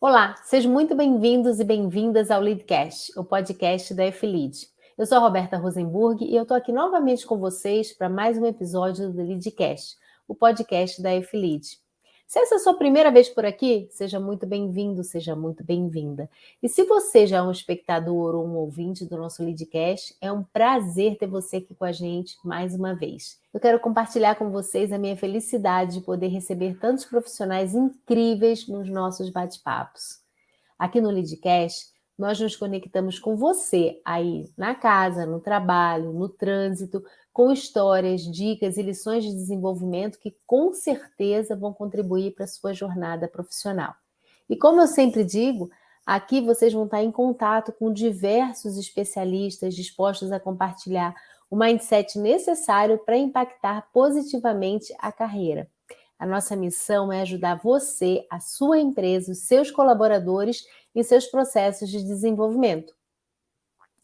Olá, sejam muito bem-vindos e bem-vindas ao Leadcast, o podcast da F-Lead. Eu sou a Roberta Rosenburg e eu estou aqui novamente com vocês para mais um episódio do Leadcast, o podcast da F-Lead. Se essa é a sua primeira vez por aqui, seja muito bem-vindo, seja muito bem-vinda. E se você já é um espectador ou um ouvinte do nosso Leadcast, é um prazer ter você aqui com a gente mais uma vez. Eu quero compartilhar com vocês a minha felicidade de poder receber tantos profissionais incríveis nos nossos bate-papos. Aqui no Leadcast, nós nos conectamos com você aí na casa, no trabalho, no trânsito, com histórias, dicas e lições de desenvolvimento que com certeza vão contribuir para a sua jornada profissional. E como eu sempre digo, aqui vocês vão estar em contato com diversos especialistas dispostos a compartilhar o mindset necessário para impactar positivamente a carreira. A nossa missão é ajudar você, a sua empresa, os seus colaboradores em seus processos de desenvolvimento.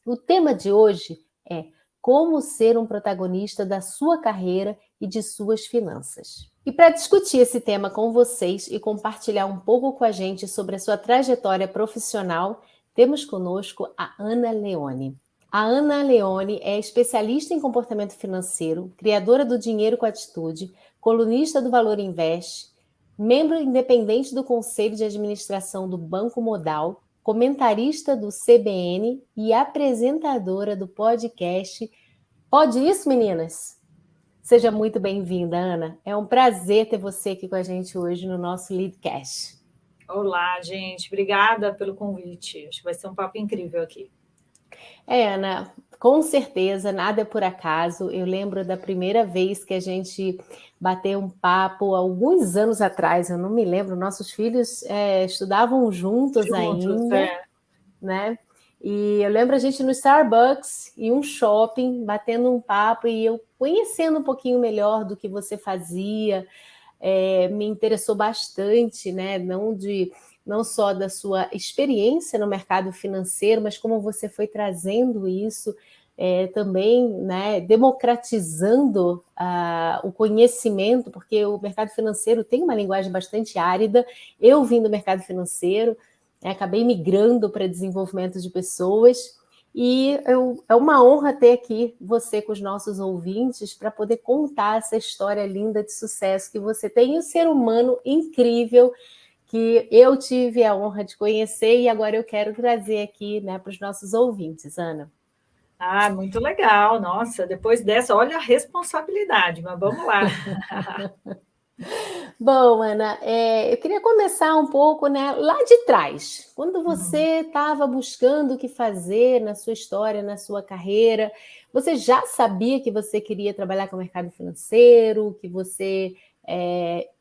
O tema de hoje é como ser um protagonista da sua carreira e de suas finanças. E para discutir esse tema com vocês e compartilhar um pouco com a gente sobre a sua trajetória profissional, temos conosco a Ana Leone. A Ana Leone é especialista em comportamento financeiro, criadora do Dinheiro com Atitude, colunista do Valor Invest, membro independente do Conselho de Administração do Banco Modal, comentarista do CBN e apresentadora do podcast. Pode isso, meninas? Seja muito bem-vinda, Ana. É um prazer ter você aqui com a gente hoje no nosso Leadcast. Olá, gente. Obrigada pelo convite. Acho que vai ser um papo incrível aqui. Ana, com certeza, nada é por acaso. Eu lembro da primeira vez que a gente bateu um papo, alguns anos atrás, eu não me lembro, nossos filhos estudavam juntos Juntos, ainda, né? E eu lembro a gente no Starbucks, em um shopping, batendo um papo e eu conhecendo um pouquinho melhor do que você fazia, me interessou bastante, né? Não só da sua experiência no mercado financeiro, mas como você foi trazendo isso também, né, democratizando o conhecimento, porque o mercado financeiro tem uma linguagem bastante árida. Eu vim do mercado financeiro, acabei migrando para desenvolvimento de pessoas, e é uma honra ter aqui você com os nossos ouvintes para poder contar essa história linda de sucesso que você tem, e um ser humano incrível que eu tive a honra de conhecer e agora eu quero trazer aqui, né, para os nossos ouvintes, Ana. Ah, muito legal. Nossa, depois dessa, olha a responsabilidade, mas vamos lá. Bom, Ana, eu queria começar um pouco, né, lá de trás, quando você estava buscando o que fazer na sua história, na sua carreira, você já sabia que você queria trabalhar com o mercado financeiro, que você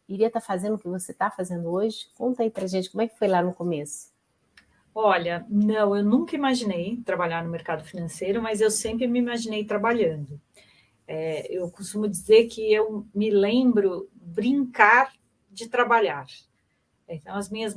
iria estar fazendo o que você está fazendo hoje? Conta aí pra gente como é que foi lá no começo. Olha, não, eu nunca imaginei trabalhar no mercado financeiro, mas eu sempre me imaginei trabalhando. Eu costumo dizer que eu me lembro brincar de trabalhar. Então, as minhas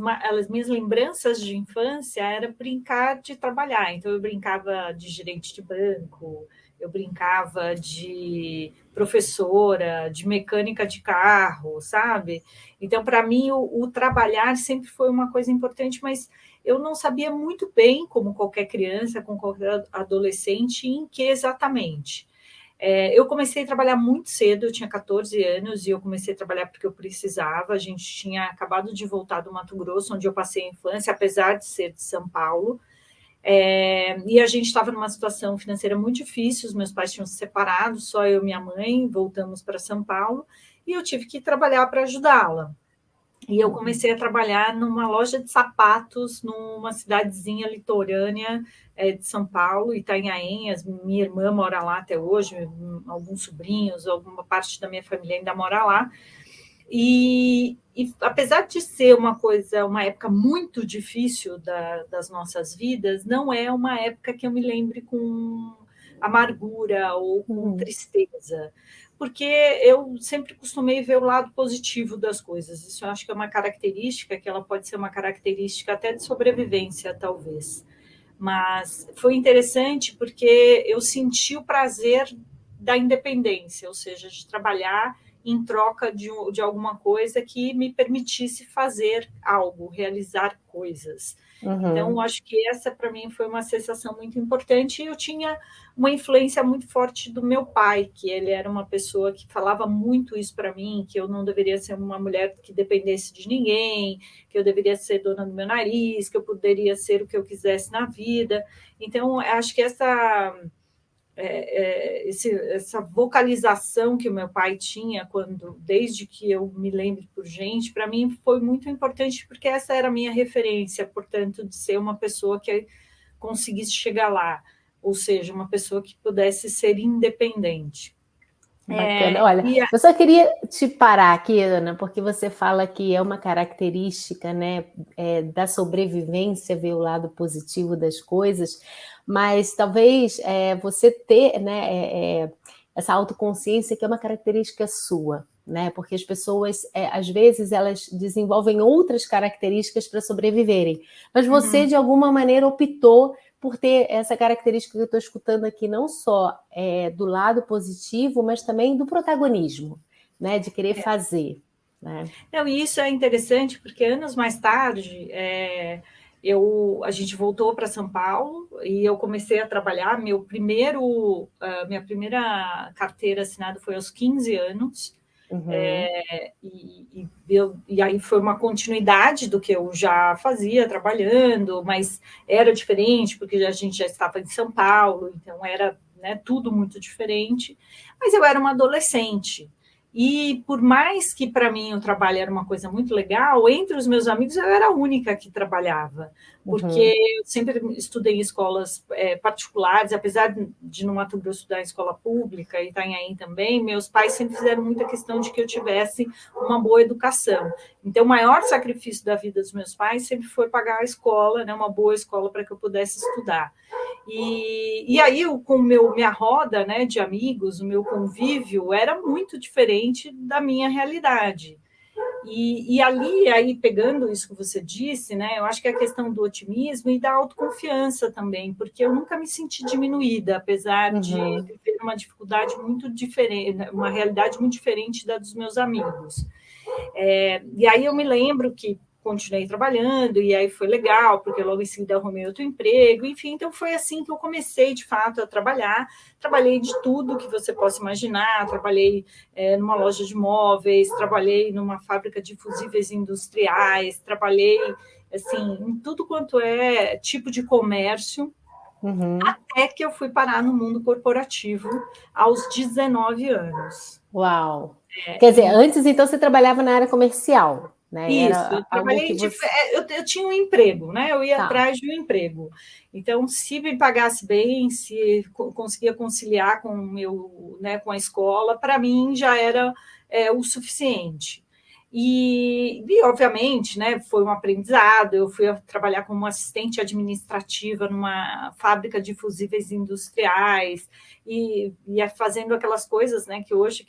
lembranças de infância era brincar de trabalhar. Então, eu brincava de gerente de banco, eu brincava de professora, de mecânica de carro, sabe? Então, para mim, o trabalhar sempre foi uma coisa importante, mas eu não sabia muito bem, como qualquer criança, como qualquer adolescente, em que exatamente. Eu comecei a trabalhar muito cedo, eu tinha 14 anos e eu comecei a trabalhar porque eu precisava. A gente tinha acabado de voltar do Mato Grosso, onde eu passei a infância, apesar de ser de São Paulo. E a gente estava numa situação financeira muito difícil, os meus pais tinham se separado, só eu e minha mãe, voltamos para São Paulo, e eu tive que trabalhar para ajudá-la. E eu comecei a trabalhar numa loja de sapatos, numa cidadezinha litorânea de São Paulo, Itanhaém. Minha irmã mora lá até hoje, alguns sobrinhos, alguma parte da minha família ainda mora lá. E apesar de ser uma época muito difícil das nossas vidas, não é uma época que eu me lembre com amargura ou com tristeza, porque eu sempre costumei ver o lado positivo das coisas. Isso eu acho que é uma característica, que ela pode ser uma característica até de sobrevivência, talvez. Mas foi interessante porque eu senti o prazer da independência, ou seja, de trabalhar em troca de alguma coisa que me permitisse fazer algo, realizar coisas. Então, acho que essa, para mim, foi uma sensação muito importante. E eu tinha uma influência muito forte do meu pai, que ele era uma pessoa que falava muito isso para mim, que eu não deveria ser uma mulher que dependesse de ninguém, que eu deveria ser dona do meu nariz, que eu poderia ser o que eu quisesse na vida. Então, acho que essa vocalização que o meu pai tinha desde que eu me lembro por gente, para mim foi muito importante, porque essa era a minha referência, portanto, de ser uma pessoa que conseguisse chegar lá, ou seja, uma pessoa que pudesse ser independente. Bacana. Olha, eu só queria te parar aqui, Ana, porque você fala que é uma característica, né, da sobrevivência, ver o lado positivo das coisas, mas talvez você ter, né, essa autoconsciência que é uma característica sua, né, porque as pessoas, às vezes, elas desenvolvem outras características para sobreviverem, mas você, de alguma maneira, optou por ter essa característica que eu estou escutando aqui, não só do lado positivo, mas também do protagonismo, né? De querer fazer. Né? Não, e isso é interessante, porque anos mais tarde, a gente voltou para São Paulo e eu comecei a trabalhar. Minha primeira carteira assinada foi aos 15 anos. E aí foi uma continuidade do que eu já fazia trabalhando, mas era diferente, porque a gente já estava em São Paulo, então era, né, tudo muito diferente. Mas eu era uma adolescente. E por mais que para mim o trabalho era uma coisa muito legal, entre os meus amigos eu era a única que trabalhava, porque eu sempre estudei em escolas particulares, apesar de no Mato Grosso estudar em escola pública e Itanhaém também, meus pais sempre fizeram muita questão de que eu tivesse uma boa educação. Então, o maior sacrifício da vida dos meus pais sempre foi pagar a escola, né, uma boa escola para que eu pudesse estudar. E aí, com minha roda, né, de amigos, o meu convívio era muito diferente da minha realidade. E ali, aí, pegando isso que você disse, né, eu acho que é a questão do otimismo e da autoconfiança também, porque eu nunca me senti diminuída, apesar de viver uma dificuldade muito diferente, uma realidade muito diferente da dos meus amigos. E aí eu me lembro que continuei trabalhando, e aí foi legal, porque logo em seguida arrumei outro emprego, enfim, então foi assim que eu comecei, de fato, a trabalhar. Trabalhei de tudo que você possa imaginar, trabalhei numa loja de móveis, trabalhei numa fábrica de fusíveis industriais, trabalhei, assim, em tudo quanto é tipo de comércio, até que eu fui parar no mundo corporativo aos 19 anos. Uau! Quer dizer, antes, então, você trabalhava na área comercial, né? Isso, eu Era algo trabalhei que você... eu tinha um emprego, né? Eu ia Tá. atrás de um emprego. Então, se me pagasse bem, se conseguia conciliar com com a escola, para mim já era o suficiente. E, obviamente, né, foi um aprendizado. Eu fui trabalhar como assistente administrativa numa fábrica de fusíveis industriais e ia fazendo aquelas coisas, né, que hoje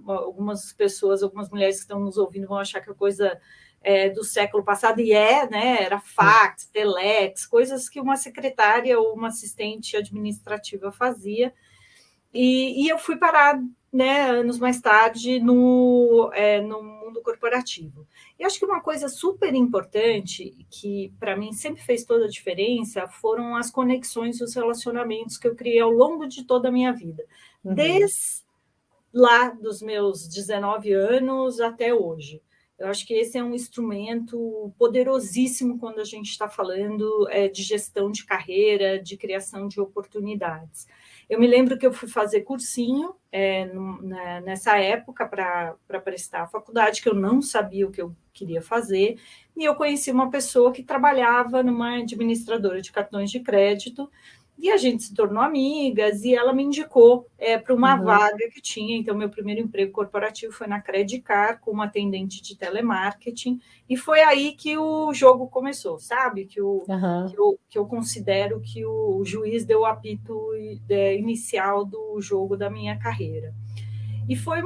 algumas pessoas, algumas mulheres que estão nos ouvindo vão achar que é coisa do século passado, e né, era fax, telex, coisas que uma secretária ou uma assistente administrativa fazia. E eu fui parar, né, anos mais tarde no mundo corporativo. E acho que uma coisa super importante, que para mim sempre fez toda a diferença, foram as conexões e os relacionamentos que eu criei ao longo de toda a minha vida. Desde lá dos meus 19 anos até hoje. Eu acho que esse é um instrumento poderosíssimo quando a gente está falando de gestão de carreira, de criação de oportunidades. Eu me lembro que eu fui fazer cursinho nessa época para prestar a faculdade, que eu não sabia o que eu queria fazer, e eu conheci uma pessoa que trabalhava numa administradora de cartões de crédito, e a gente se tornou amigas, e ela me indicou para uma vaga que tinha. Então, meu primeiro emprego corporativo foi na Credicar, como atendente de telemarketing, e foi aí que o jogo começou, sabe? Que eu considero que o juiz deu o apito inicial do jogo da minha carreira. E foi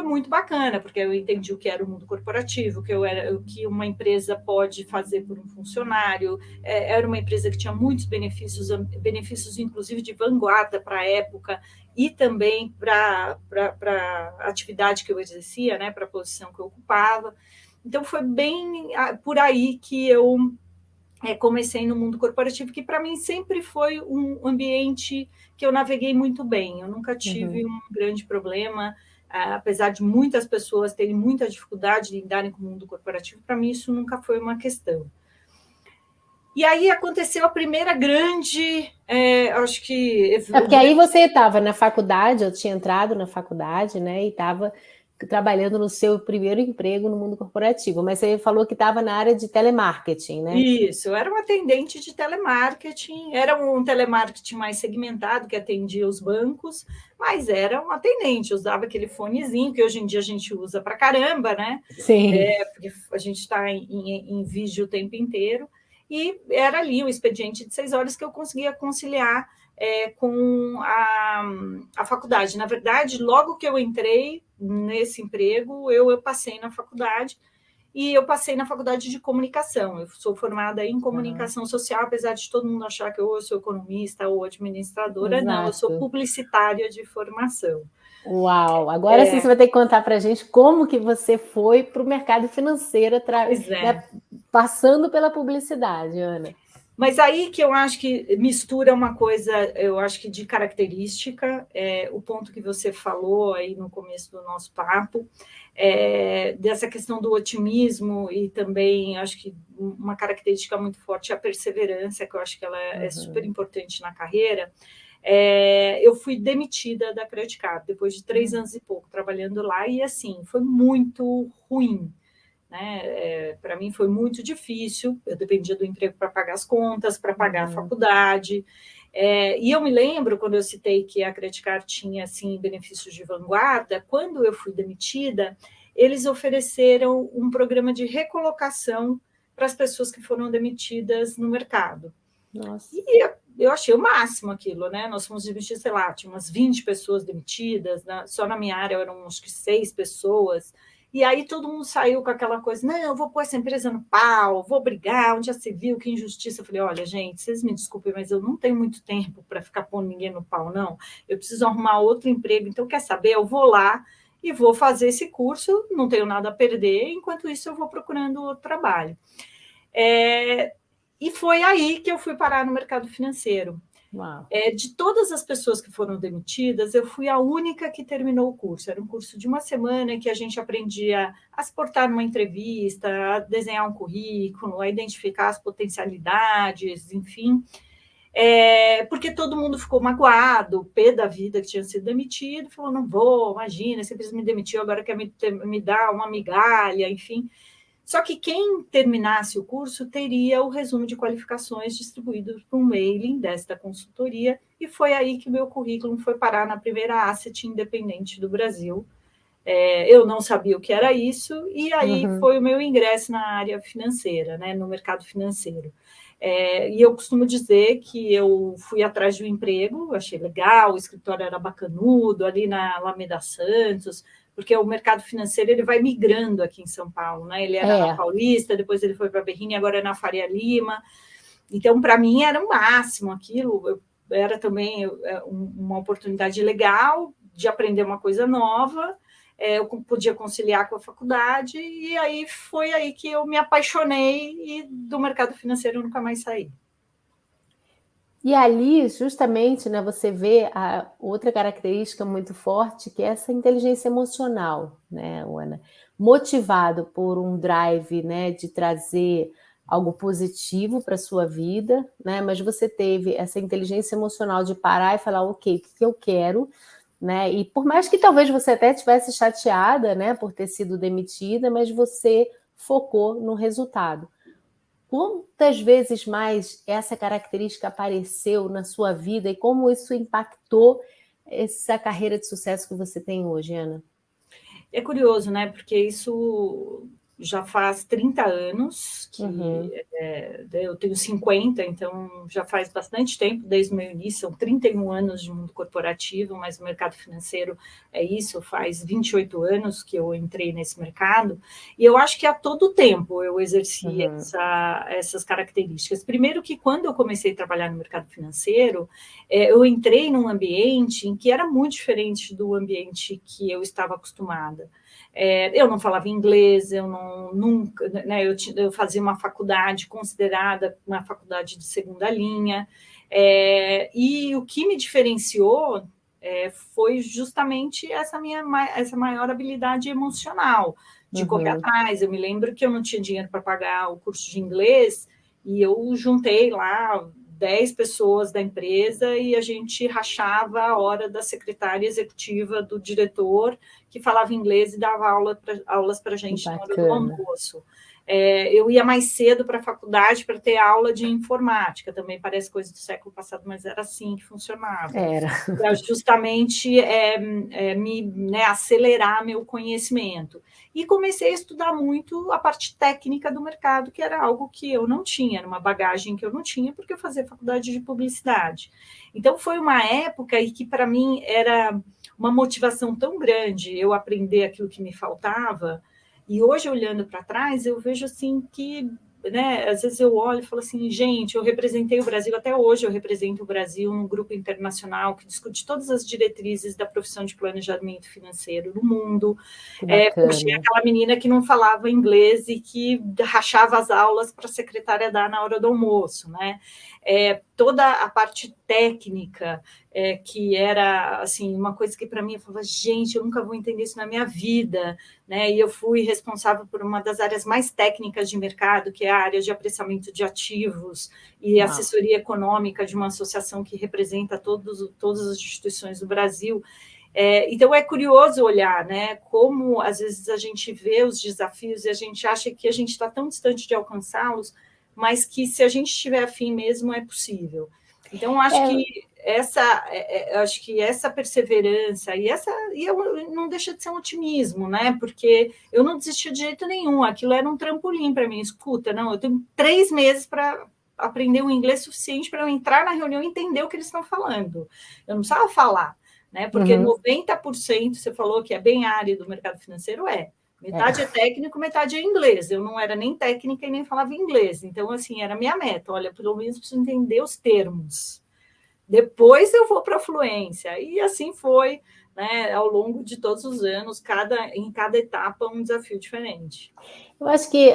muito bacana, porque eu entendi o que era o mundo corporativo, o que uma empresa pode fazer por um funcionário. Era uma empresa que tinha muitos benefícios inclusive de vanguarda para a época, e também para a atividade que eu exercia, né, para a posição que eu ocupava. Então, foi bem por aí que eu comecei no mundo corporativo, que para mim sempre foi um ambiente que eu naveguei muito bem. Eu nunca tive um grande problema, apesar de muitas pessoas terem muita dificuldade de lidarem com o mundo corporativo, para mim isso nunca foi uma questão. E aí aconteceu a primeira grande, acho que... Porque aí você estava na faculdade, eu tinha entrado na faculdade, né, e estava trabalhando no seu primeiro emprego no mundo corporativo, mas você falou que estava na área de telemarketing, né? Isso, eu era uma atendente de telemarketing, era um telemarketing mais segmentado, que atendia os bancos, mas era um atendente, usava aquele fonezinho, que hoje em dia a gente usa para caramba, né? Sim. Porque a gente está em vídeo o tempo inteiro, e era ali o expediente de 6 horas que eu conseguia conciliar com a faculdade. Na verdade, logo que eu entrei nesse emprego, eu passei na faculdade, e eu passei na faculdade de comunicação. Eu sou formada em comunicação social, apesar de todo mundo achar que eu sou economista ou administradora. Exato. Não, eu sou publicitária de formação. Uau! Agora sim você vai ter que contar para a gente como que você foi para o mercado financeiro, né, passando pela publicidade, Ana. Mas aí que eu acho que mistura uma coisa, eu acho que de característica, o ponto que você falou aí no começo do nosso papo, dessa questão do otimismo, e também acho que uma característica muito forte é a perseverança, que eu acho que ela é super importante na carreira. Eu fui demitida da Credit Card depois de 3 anos e pouco trabalhando lá, e assim, foi muito ruim. Né? Para mim foi muito difícil, eu dependia do emprego para pagar as contas, para pagar a faculdade, e eu me lembro, quando eu citei que a Credit Card tinha assim, benefícios de vanguarda, quando eu fui demitida, eles ofereceram um programa de recolocação para as pessoas que foram demitidas no mercado. Nossa. E eu achei o máximo aquilo, né? Nós fomos demitidos, sei lá, tinha umas 20 pessoas demitidas, só na minha área eram acho que 6 pessoas, e aí todo mundo saiu com aquela coisa, não, eu vou pôr essa empresa no pau, vou brigar, onde já se viu, que injustiça. Eu falei, olha, gente, vocês me desculpem, mas eu não tenho muito tempo para ficar pondo ninguém no pau, não. Eu preciso arrumar outro emprego, então quer saber, eu vou lá e vou fazer esse curso, não tenho nada a perder, enquanto isso eu vou procurando outro trabalho. E foi aí que eu fui parar no mercado financeiro. De todas as pessoas que foram demitidas, eu fui a única que terminou o curso. Era um curso de uma semana que a gente aprendia a se portar numa entrevista, a desenhar um currículo, a identificar as potencialidades, enfim. Porque todo mundo ficou magoado, pé da vida que tinha sido demitido, falou, não vou, imagina, você me demitiu, agora quer me dar uma migalha, enfim. Só que quem terminasse o curso teria o resumo de qualificações distribuído por um mailing desta consultoria, e foi aí que meu currículo foi parar na primeira asset independente do Brasil. Eu não sabia o que era isso, e aí foi o meu ingresso na área financeira, né, no mercado financeiro. E eu costumo dizer que eu fui atrás de um emprego, achei legal, o escritório era bacanudo, ali na Alameda Santos, porque o mercado financeiro ele vai migrando aqui em São Paulo, né? Ele era na Paulista, depois ele foi para Berrini, agora é na Faria Lima. Então, para mim, era o máximo aquilo. Era também uma oportunidade legal de aprender uma coisa nova. Eu podia conciliar com a faculdade, e aí foi aí que eu me apaixonei, e do mercado financeiro eu nunca mais saí. E ali, justamente, né, você vê a outra característica muito forte, que é essa inteligência emocional, né, Ana? Motivado por um drive, né, de trazer algo positivo para a sua vida, né, mas você teve essa inteligência emocional de parar e falar, ok, o que eu quero, né? E por mais que talvez você até estivesse chateada, né, por ter sido demitida, mas você focou no resultado. Quantas vezes mais essa característica apareceu na sua vida e como isso impactou essa carreira de sucesso que você tem hoje, Ana? É curioso, né? Porque isso já faz 30 anos, que eu tenho 50, então já faz bastante tempo, desde o meu início, são 31 anos de mundo corporativo, mas o mercado financeiro é isso, faz 28 anos que eu entrei nesse mercado, e eu acho que a todo tempo eu exerci essas características. Primeiro que quando eu comecei a trabalhar no mercado financeiro, eu entrei num ambiente em que era muito diferente do ambiente que eu estava acostumada. Eu não falava inglês, eu nunca, né, eu fazia uma faculdade considerada uma faculdade de segunda linha, e o que me diferenciou foi justamente essa maior habilidade emocional, de correr atrás. Eu me lembro que eu não tinha dinheiro para pagar o curso de inglês, e eu juntei lá 10 pessoas da empresa e a gente rachava a hora da secretária executiva do diretor, que falava inglês e dava aulas para a gente na hora do almoço. Eu ia mais cedo para a faculdade para ter aula de informática, também parece coisa do século passado, mas era assim que funcionava. Era. Justamente acelerar meu conhecimento. E comecei a estudar muito a parte técnica do mercado, que era algo que eu não tinha, era uma bagagem que eu não tinha, porque eu fazia faculdade de publicidade. Então, foi uma época em que, para mim, era uma motivação tão grande eu aprender aquilo que me faltava. E hoje, olhando para trás, eu vejo assim que, né, às vezes eu olho e falo assim, gente, eu representei o Brasil, até hoje eu represento o Brasil num grupo internacional que discute todas as diretrizes da profissão de planejamento financeiro no mundo. Puxei aquela menina que não falava inglês e que rachava as aulas para a secretária dar na hora do almoço, né? Toda a parte técnica, que era assim, uma coisa que para mim eu falava, gente, eu nunca vou entender isso na minha vida, né? E eu fui responsável por uma das áreas mais técnicas de mercado, que é a área de apressamento de ativos e assessoria econômica de uma associação que representa todas as instituições do Brasil. Então, é curioso olhar, né, como às vezes a gente vê os desafios e a gente acha que a gente está tão distante de alcançá-los, mas que se a gente estiver afim mesmo, é possível. Então, acho que essa perseverança não deixa de ser um otimismo, né? Porque eu não desisti de jeito nenhum, aquilo era um trampolim para mim. Escuta, não, eu tenho 3 meses para aprender o inglês suficiente para eu entrar na reunião e entender o que eles estão falando. Eu não precisava falar, né? Porque 90%, você falou que é bem área do mercado financeiro, metade é técnico, metade é inglês. Eu não era nem técnica e nem falava inglês. Então, assim, era a minha meta. Olha, pelo menos preciso entender os termos. Depois eu vou para a fluência. E assim foi, né, ao longo de todos os anos, em cada etapa um desafio diferente. Eu acho que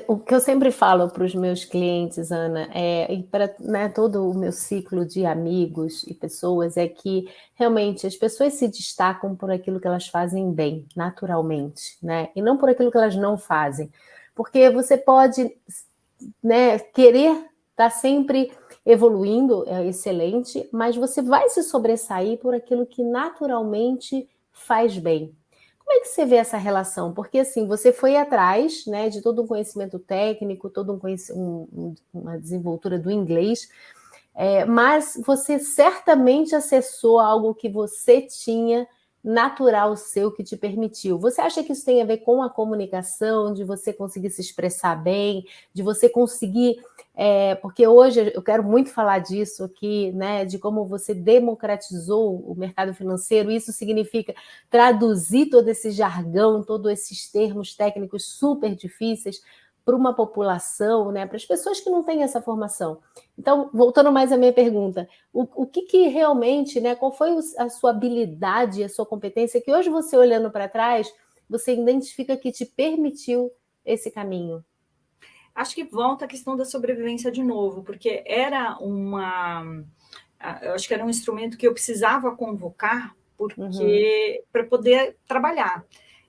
o que eu sempre falo para os meus clientes, Ana, e para, né, todo o meu ciclo de amigos e pessoas, é que realmente as pessoas se destacam por aquilo que elas fazem bem, naturalmente, né? E não por aquilo que elas não fazem. Porque você pode, né, querer estar sempre evoluindo, é excelente, mas você vai se sobressair por aquilo que naturalmente faz bem. Como é que você vê essa relação? Porque assim, você foi atrás, né, de todo um conhecimento técnico, uma desenvoltura do inglês, mas você certamente acessou algo que você tinha natural seu que te permitiu. Você acha que isso tem a ver com a comunicação, de você conseguir se expressar bem, de você conseguir... porque hoje eu quero muito falar disso aqui, né, de como você democratizou o mercado financeiro. Isso significa traduzir todo esse jargão, todos esses termos técnicos super difíceis para uma população, né, para as pessoas que não têm essa formação. Então, voltando mais à minha pergunta, o que realmente, né, qual foi a sua habilidade, a sua competência, que hoje você olhando para trás, você identifica que te permitiu esse caminho? Acho que volta a questão da sobrevivência de novo, porque eu acho que era um instrumento que eu precisava convocar para poder trabalhar.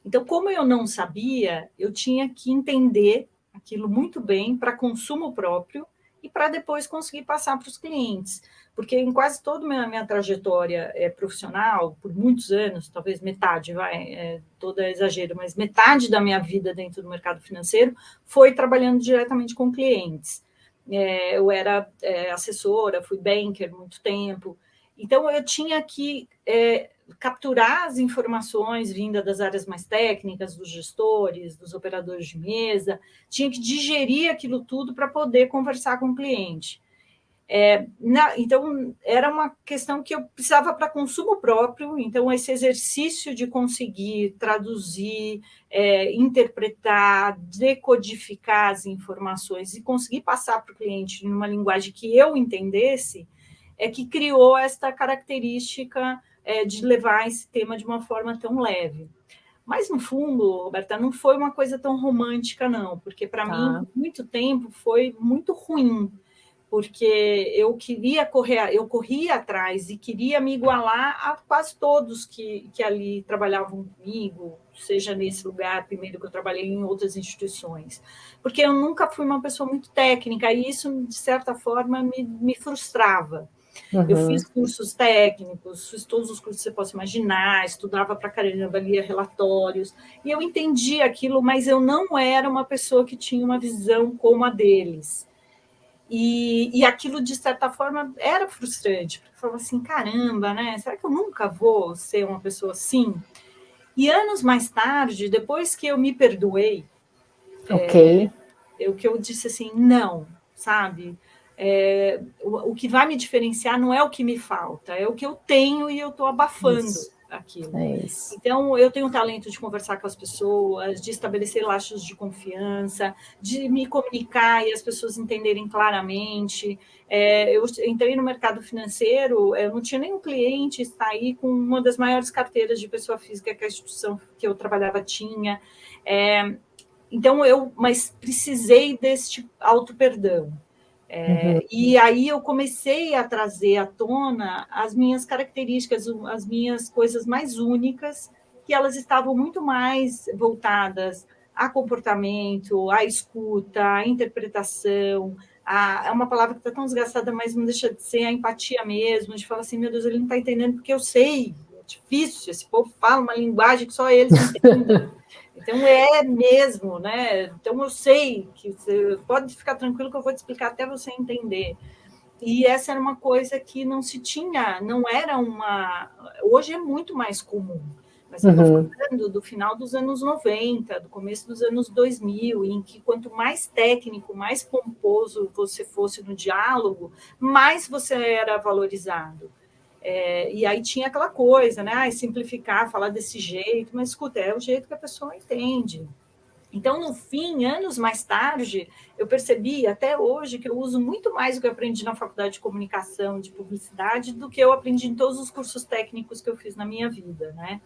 Então, como eu não sabia, eu tinha que entender aquilo muito bem para consumo próprio e para depois conseguir passar para os clientes. Porque em quase toda a minha trajetória profissional, por muitos anos, talvez metade, todo é exagero, mas metade da minha vida dentro do mercado financeiro foi trabalhando diretamente com clientes. Eu era assessora, fui banker muito tempo, Então, eu tinha que capturar as informações vindas das áreas mais técnicas, dos gestores, dos operadores de mesa, tinha que digerir aquilo tudo para poder conversar com o cliente. Então, era uma questão que eu precisava para consumo próprio, então esse exercício de conseguir traduzir, interpretar, decodificar as informações e conseguir passar para o cliente numa linguagem que eu entendesse, é que criou esta característica de levar esse tema de uma forma tão leve. Mas, no fundo, Roberta, não foi uma coisa tão romântica, não, porque para mim, por muito tempo, foi muito ruim, porque eu corria atrás e queria me igualar a quase todos que ali trabalhavam comigo, seja nesse lugar, primeiro que eu trabalhei em outras instituições, porque eu nunca fui uma pessoa muito técnica, e isso, de certa forma, me frustrava. Eu fiz cursos técnicos, fiz todos os cursos que você possa imaginar, estudava para caramba, lia relatórios, e eu entendi aquilo, mas eu não era uma pessoa que tinha uma visão como a deles. E aquilo, de certa forma, era frustrante, porque eu falava assim, caramba, né? Será que eu nunca vou ser uma pessoa assim? E anos mais tarde, depois que eu me perdoei, eu disse assim, não, sabe? O que vai me diferenciar não é o que me falta, é o que eu tenho e eu estou abafando aquilo. Então, eu tenho o talento de conversar com as pessoas, de estabelecer laços de confiança, de me comunicar e as pessoas entenderem claramente. Eu entrei no mercado financeiro, eu não tinha nenhum cliente, está aí com uma das maiores carteiras de pessoa física que a instituição que eu trabalhava tinha. Então, mas precisei deste auto-perdão. E aí eu comecei a trazer à tona as minhas características, as minhas coisas mais únicas, que elas estavam muito mais voltadas a comportamento, à escuta, à interpretação, é uma palavra que está tão desgastada, mas não deixa de ser a empatia mesmo, de falar assim, meu Deus, ele não está entendendo porque eu sei, é difícil, esse povo fala uma linguagem que só eles entendem. Então, mesmo, né? Então, eu sei que você pode ficar tranquilo que eu vou te explicar até você entender. E essa era uma coisa que não se tinha, não era uma... Hoje é muito mais comum, mas eu estou falando do final dos anos 90, do começo dos anos 2000, em que quanto mais técnico, mais pomposo você fosse no diálogo, mais você era valorizado. E aí tinha aquela coisa, né? Simplificar, falar desse jeito, mas escuta, é o jeito que a pessoa entende. Então, no fim, anos mais tarde, eu percebi, até hoje, que eu uso muito mais o que eu aprendi na faculdade de comunicação, de publicidade, do que eu aprendi em todos os cursos técnicos que eu fiz na minha vida, né?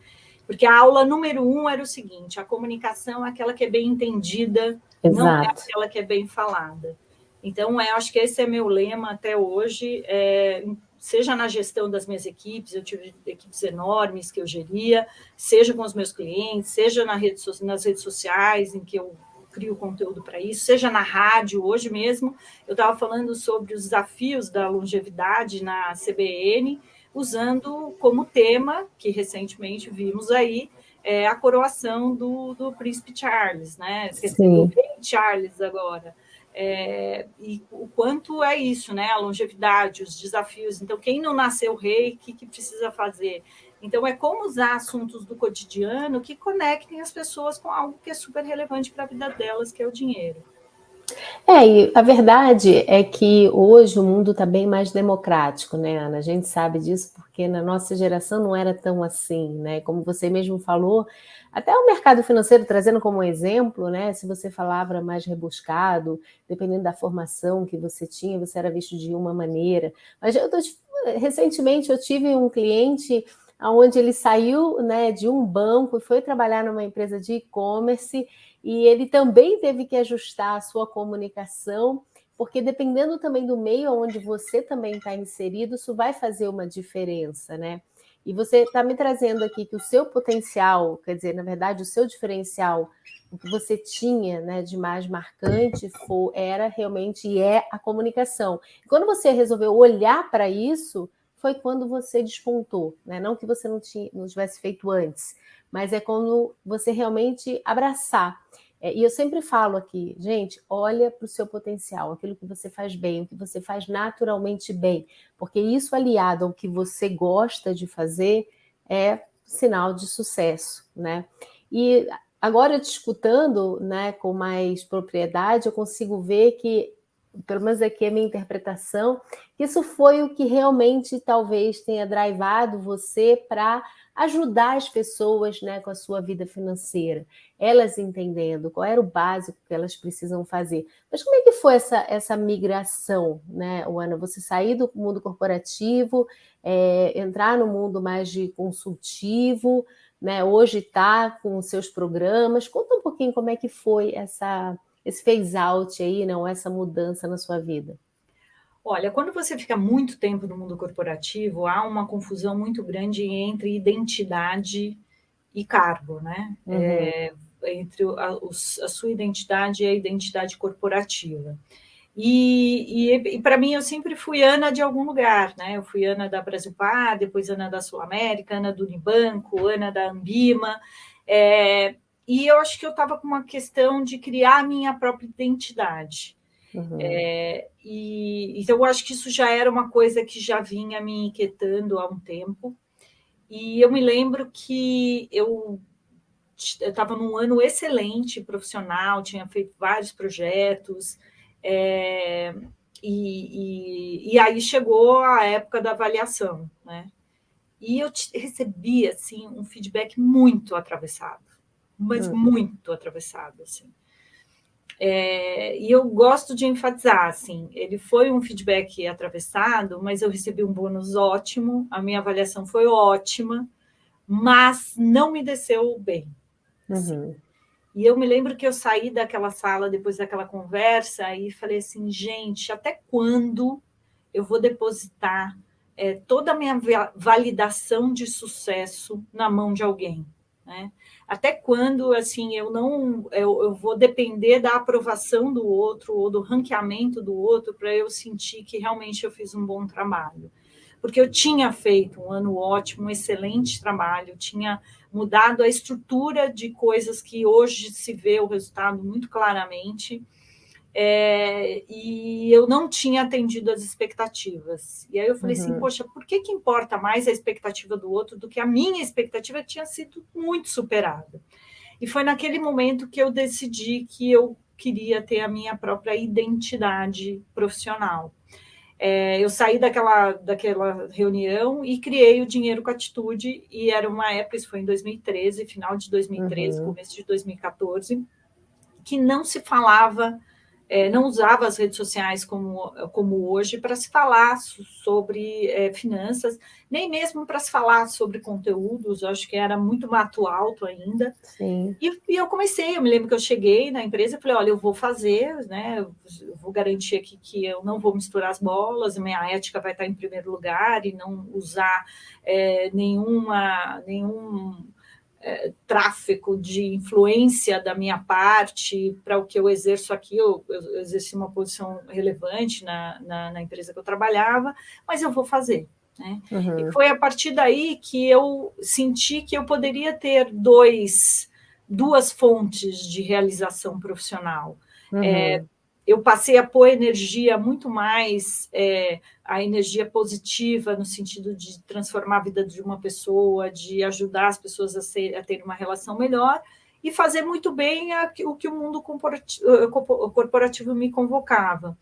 Porque a aula número 1 era o seguinte: a comunicação é aquela que é bem entendida, não é aquela que é bem falada. Então, eu acho que esse é meu lema até hoje, seja na gestão das minhas equipes, eu tive equipes enormes que eu geria, seja com os meus clientes, seja nas redes sociais, em que eu crio conteúdo para isso, seja na rádio. Hoje mesmo, eu estava falando sobre os desafios da longevidade na CBN, usando como tema, que recentemente vimos aí, a coroação do príncipe Charles, né? Quer dizer, do rei Charles agora. E o quanto é isso, né? A longevidade, os desafios. Então, quem não nasceu rei, o que precisa fazer? Então, é como usar assuntos do cotidiano que conectem as pessoas com algo que é super relevante para a vida delas, que é o dinheiro. E a verdade é que hoje o mundo está bem mais democrático, né, Ana? A gente sabe disso porque na nossa geração não era tão assim, né? Como você mesmo falou, até o mercado financeiro, trazendo como exemplo, né? Se você falava mais rebuscado, dependendo da formação que você tinha, você era visto de uma maneira. Mas recentemente eu tive um cliente onde ele saiu, né, de um banco e foi trabalhar numa empresa de e-commerce, e ele também teve que ajustar a sua comunicação, porque dependendo também do meio onde você também está inserido, isso vai fazer uma diferença, né? E você está me trazendo aqui que o seu potencial, quer dizer, na verdade, o seu diferencial, o que você tinha, né, de mais marcante era realmente e é a comunicação. E quando você resolveu olhar para isso, foi quando você despontou, né? Não que você não tivesse feito antes, mas é quando você realmente abraçar. E eu sempre falo aqui, gente, olha para o seu potencial, aquilo que você faz bem, o que você faz naturalmente bem, porque isso aliado ao que você gosta de fazer é sinal de sucesso, né? E agora te escutando, né, com mais propriedade, eu consigo ver que, pelo menos aqui é a minha interpretação, que isso foi o que realmente talvez tenha drivado você para ajudar as pessoas, né, com a sua vida financeira, elas entendendo qual era o básico que elas precisam fazer. Mas como é que foi essa migração, né, Ana? Você sair do mundo corporativo, entrar no mundo mais de consultivo, né? Hoje está com os seus programas. Conta um pouquinho como é que foi esse phase out aí, não, essa mudança na sua vida. Olha, quando você fica muito tempo no mundo corporativo, há uma confusão muito grande entre identidade e cargo, né? Uhum. Entre a sua identidade e a identidade corporativa. E para mim, eu sempre fui Ana de algum lugar, né? Eu fui Ana da Brasilpar, depois Ana da Sul América, Ana do Unibanco, Ana da Ambima. E eu acho que eu estava com uma questão de criar a minha própria identidade. Uhum. Então, eu acho que isso já era uma coisa que já vinha me inquietando há um tempo. E eu me lembro que eu estava num ano excelente profissional, tinha feito vários projetos, e aí chegou a época da avaliação, né? E eu recebi assim um feedback muito atravessado, mas Uhum. muito atravessado, assim. E eu gosto de enfatizar, assim, ele foi um feedback atravessado, mas eu recebi um bônus ótimo, a minha avaliação foi ótima, mas não me desceu bem, assim. Uhum. E eu me lembro que eu saí daquela sala depois daquela conversa e falei assim, gente, até quando eu vou depositar toda a minha validação de sucesso na mão de alguém, né? Até quando, assim, eu vou depender da aprovação do outro ou do ranqueamento do outro para eu sentir que realmente eu fiz um bom trabalho. Porque eu tinha feito um ano ótimo, um excelente trabalho, tinha mudado a estrutura de coisas que hoje se vê o resultado muito claramente, e eu não tinha atendido as expectativas. E aí eu falei assim, Uhum. poxa, por que importa mais a expectativa do outro do que a minha expectativa que tinha sido muito superada? E foi naquele momento que eu decidi que eu queria ter a minha própria identidade profissional. Eu saí daquela reunião e criei o Dinheiro com Atitude, e era uma época, isso foi em 2013, final de 2013, Uhum. começo de 2014, que não se falava, não usava as redes sociais como hoje para se falar sobre finanças, nem mesmo para se falar sobre conteúdos, eu acho que era muito mato alto ainda. Sim. E eu comecei, eu me lembro que eu cheguei na empresa e falei, olha, eu vou fazer, né? Eu vou garantir aqui que eu não vou misturar as bolas, minha ética vai estar em primeiro lugar e não usar nenhum tráfico de influência da minha parte para o que eu exerço aqui. Eu exerci uma posição relevante na empresa que eu trabalhava, mas eu vou fazer. Né? E Uhum. foi a partir daí que eu senti que eu poderia ter duas fontes de realização profissional. Uhum. Eu passei a pôr energia muito mais, a energia positiva, no sentido de transformar a vida de uma pessoa, de ajudar as pessoas a ter uma relação melhor, e fazer muito bem o que o mundo corporativo me convocava.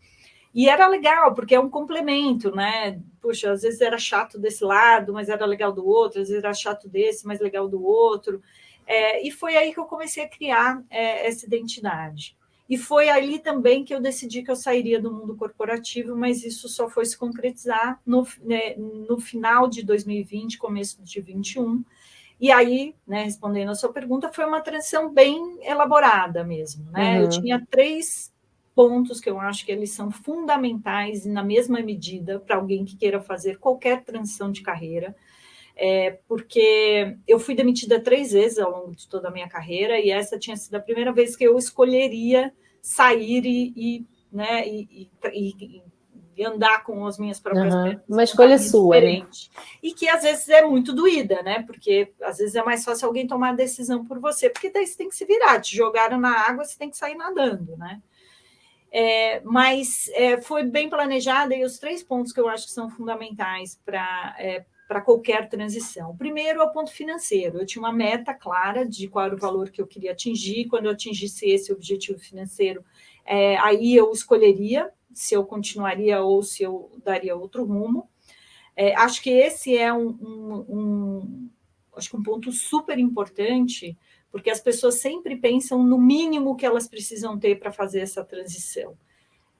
E era legal, porque é um complemento, né? Puxa, às vezes era chato desse lado, mas era legal do outro, às vezes era chato desse, mas legal do outro. E foi aí que eu comecei a criar essa identidade. E foi ali também que eu decidi que eu sairia do mundo corporativo, mas isso só foi se concretizar no final de 2020, começo de 2021. E aí, né, respondendo a sua pergunta, foi uma transição bem elaborada mesmo. Né? Eu Uhum. tinha 3 pontos que eu acho que eles são fundamentais e na mesma medida para alguém que queira fazer qualquer transição de carreira, porque eu fui demitida 3 vezes ao longo de toda a minha carreira e essa tinha sido a primeira vez que eu escolheria sair e andar com as minhas próprias pernas. Uma escolha sua, diferente. Né? E que às vezes é muito doída, né? Porque às vezes é mais fácil alguém tomar a decisão por você, porque daí você tem que se virar, te jogaram na água, você tem que sair nadando, né? Mas foi bem planejada e os 3 pontos que eu acho que são fundamentais para qualquer transição. O primeiro é o ponto financeiro. Eu tinha uma meta clara de qual era o valor que eu queria atingir. Quando eu atingisse esse objetivo financeiro, aí eu escolheria se eu continuaria ou se eu daria outro rumo. Acho que esse é acho que um ponto super importante, porque as pessoas sempre pensam no mínimo que elas precisam ter para fazer essa transição.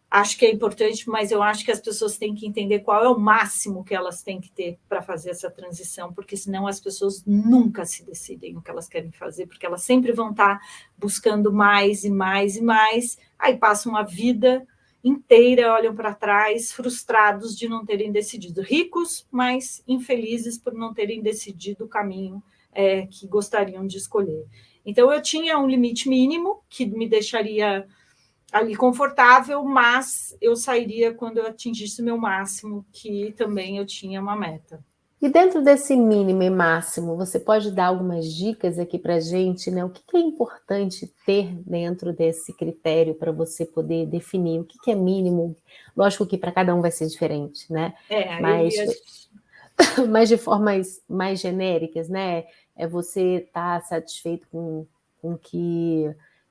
Acho que é importante, mas eu acho que as pessoas têm que entender qual é o máximo que elas têm que ter para fazer essa transição, porque senão as pessoas nunca se decidem no que elas querem fazer, porque elas sempre vão estar buscando mais e mais e mais, aí passam a vida inteira, olham para trás, frustrados de não terem decidido, ricos, mas infelizes por não terem decidido o caminho que gostariam de escolher. Então, eu tinha um limite mínimo que me deixaria ali confortável, mas eu sairia quando eu atingisse o meu máximo, que também eu tinha uma meta. E dentro desse mínimo e máximo, você pode dar algumas dicas aqui para a gente, né? O que é importante ter dentro desse critério para você poder definir o que é mínimo? Lógico que para cada um vai ser diferente, né? Mas de formas mais genéricas, né? Você estar satisfeito com o que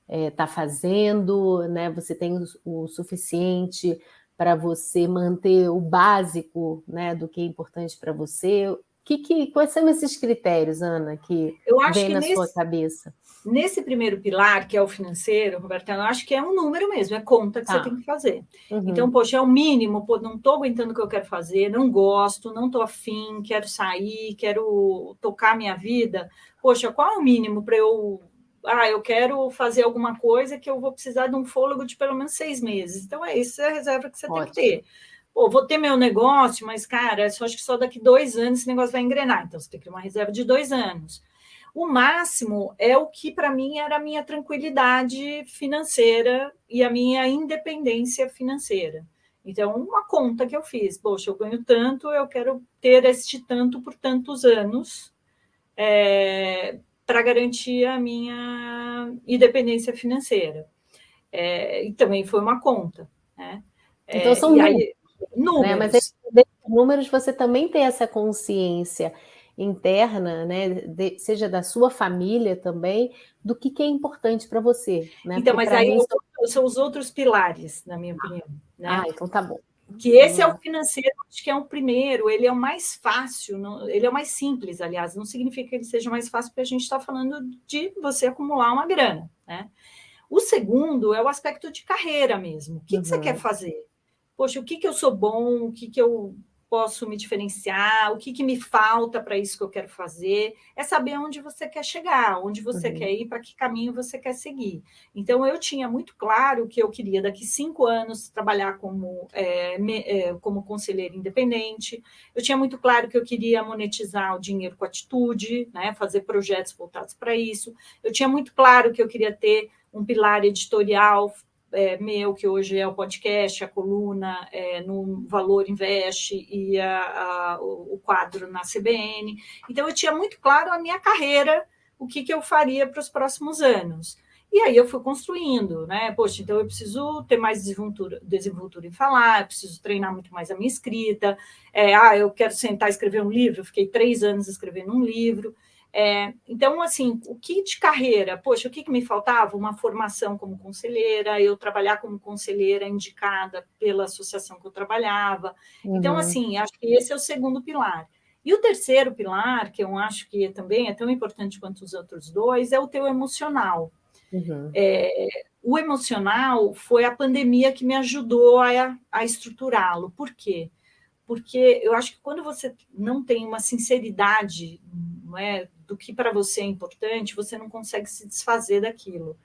está fazendo, né? Você tem o suficiente para você manter o básico, né, do que é importante para você. Quais são esses critérios, Ana, que vem na sua cabeça? Nesse primeiro pilar, que é o financeiro, Roberta, eu acho que é um número mesmo, é conta que você tem que fazer. Então, poxa, é o mínimo, não estou aguentando o que eu quero fazer, não gosto, não estou afim, quero sair, quero tocar minha vida. Poxa, qual é o mínimo para eu... eu quero fazer alguma coisa que eu vou precisar de um fôlego de pelo menos 6 meses. Então, essa é a reserva que você tem que ter. Pô, vou ter meu negócio, mas, cara, acho que só daqui 2 anos esse negócio vai engrenar. Então, você tem que ter uma reserva de 2 anos. O máximo é o que, para mim, era a minha tranquilidade financeira e a minha independência financeira. Então, uma conta que eu fiz. Poxa, eu ganho tanto, eu quero ter este tanto por tantos anos para garantir a minha independência financeira. E também foi uma conta. Né? Então, são números. Né? Mas aí, números você também tem essa consciência interna, né, seja da sua família também, do que é importante para você. Né? Então, mas aí são os outros pilares, na minha opinião. Né? Então tá bom. Que esse é o financeiro, acho que é o primeiro, ele é o mais fácil, ele é o mais simples, aliás, não significa que ele seja mais fácil, porque a gente está falando de você acumular uma grana. Né? O segundo é o aspecto de carreira mesmo. O que você quer fazer? Poxa, o que eu sou bom, o que eu posso me diferenciar, o que me falta para isso que eu quero fazer, é saber onde você quer chegar, onde você quer ir, para que caminho você quer seguir. Então, eu tinha muito claro que eu queria, daqui 5 anos, trabalhar como conselheira independente, eu tinha muito claro que eu queria monetizar o dinheiro com atitude, né, fazer projetos voltados para isso, eu tinha muito claro que eu queria ter um pilar editorial meu, que hoje é o podcast, a coluna no Valor Invest e o quadro na CBN. Então, eu tinha muito claro a minha carreira, o que eu faria para os próximos anos. E aí eu fui construindo, né? Poxa, então eu preciso ter mais desenvoltura em falar, eu preciso treinar muito mais a minha escrita. Eu quero sentar e escrever um livro, eu fiquei 3 anos escrevendo um livro. Então, assim, o que de carreira? Poxa, o que me faltava? Uma formação como conselheira, eu trabalhar como conselheira indicada pela associação que eu trabalhava. Então, assim, acho que esse é o segundo pilar. E o terceiro pilar, que eu acho que também é tão importante quanto os outros 2, é o teu emocional. O emocional foi a pandemia que me ajudou a estruturá-lo. Por quê? Porque eu acho que quando você não tem uma sinceridade, não é, do que para você é importante, você não consegue se desfazer daquilo.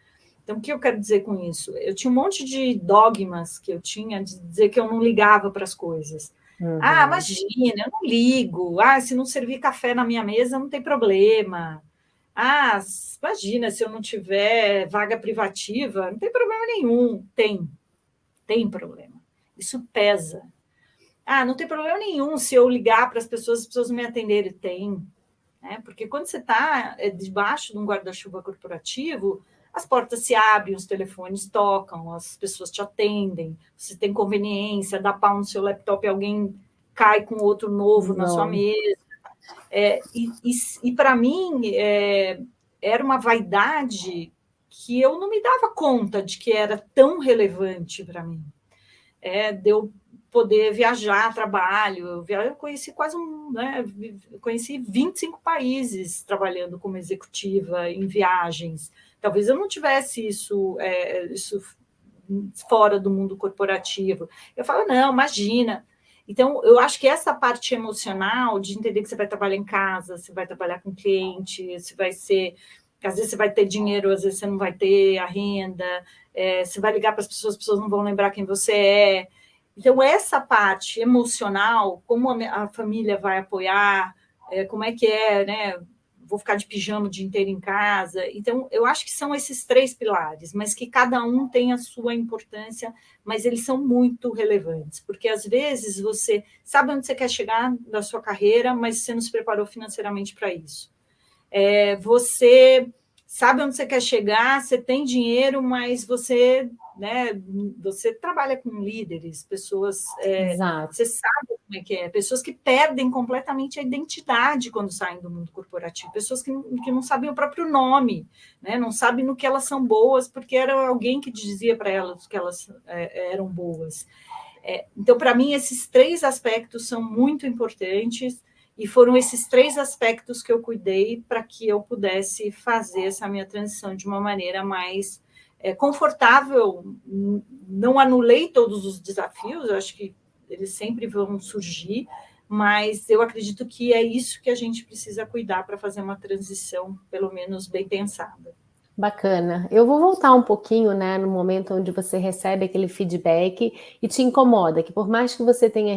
Então, o que eu quero dizer com isso? Eu tinha um monte de dogmas que eu tinha de dizer que eu não ligava para as coisas. Imagina, eu não ligo. Se não servir café na minha mesa, não tem problema. Imagina, se eu não tiver vaga privativa, não tem problema nenhum. Tem problema. Isso pesa. não tem problema nenhum se eu ligar para as pessoas não me atenderem. Tem, né? Porque quando você está debaixo de um guarda-chuva corporativo, as portas se abrem, os telefones tocam, as pessoas te atendem, você tem conveniência, dá pau no seu laptop e alguém cai com outro novo na sua Não. mesa. E para mim, era uma vaidade que eu não me dava conta de que era tão relevante para mim. De eu poder viajar a trabalho. Eu conheci conheci 25 países trabalhando como executiva em viagens. Talvez eu não tivesse isso fora do mundo corporativo. Eu falo, não, imagina. Então, eu acho que essa parte emocional de entender que você vai trabalhar em casa, você vai trabalhar com cliente, você vai ser... Às vezes você vai ter dinheiro, às vezes você não vai ter a renda, você vai ligar para as pessoas não vão lembrar quem você é. Então, essa parte emocional, como a família vai apoiar, como é que né? Vou ficar de pijama o dia inteiro em casa. Então, eu acho que são esses 3 pilares, mas que cada um tem a sua importância, mas eles são muito relevantes, porque às vezes você sabe onde você quer chegar na sua carreira, mas você não se preparou financeiramente para isso. Você sabe onde você quer chegar, você tem dinheiro, mas você trabalha com líderes, pessoas, você sabe como é que é, pessoas que perdem completamente a identidade quando saem do mundo corporativo, pessoas que não sabem o próprio nome, né? Não sabem no que elas são boas, porque era alguém que dizia para elas que elas eram boas. Então, para mim, esses 3 aspectos são muito importantes, e foram esses 3 aspectos que eu cuidei para que eu pudesse fazer essa minha transição de uma maneira mais confortável. Não anulei todos os desafios, eu acho que eles sempre vão surgir, mas eu acredito que é isso que a gente precisa cuidar para fazer uma transição, pelo menos, bem pensada. Bacana. Eu vou voltar um pouquinho, né, no momento onde você recebe aquele feedback e te incomoda, que por mais que você tenha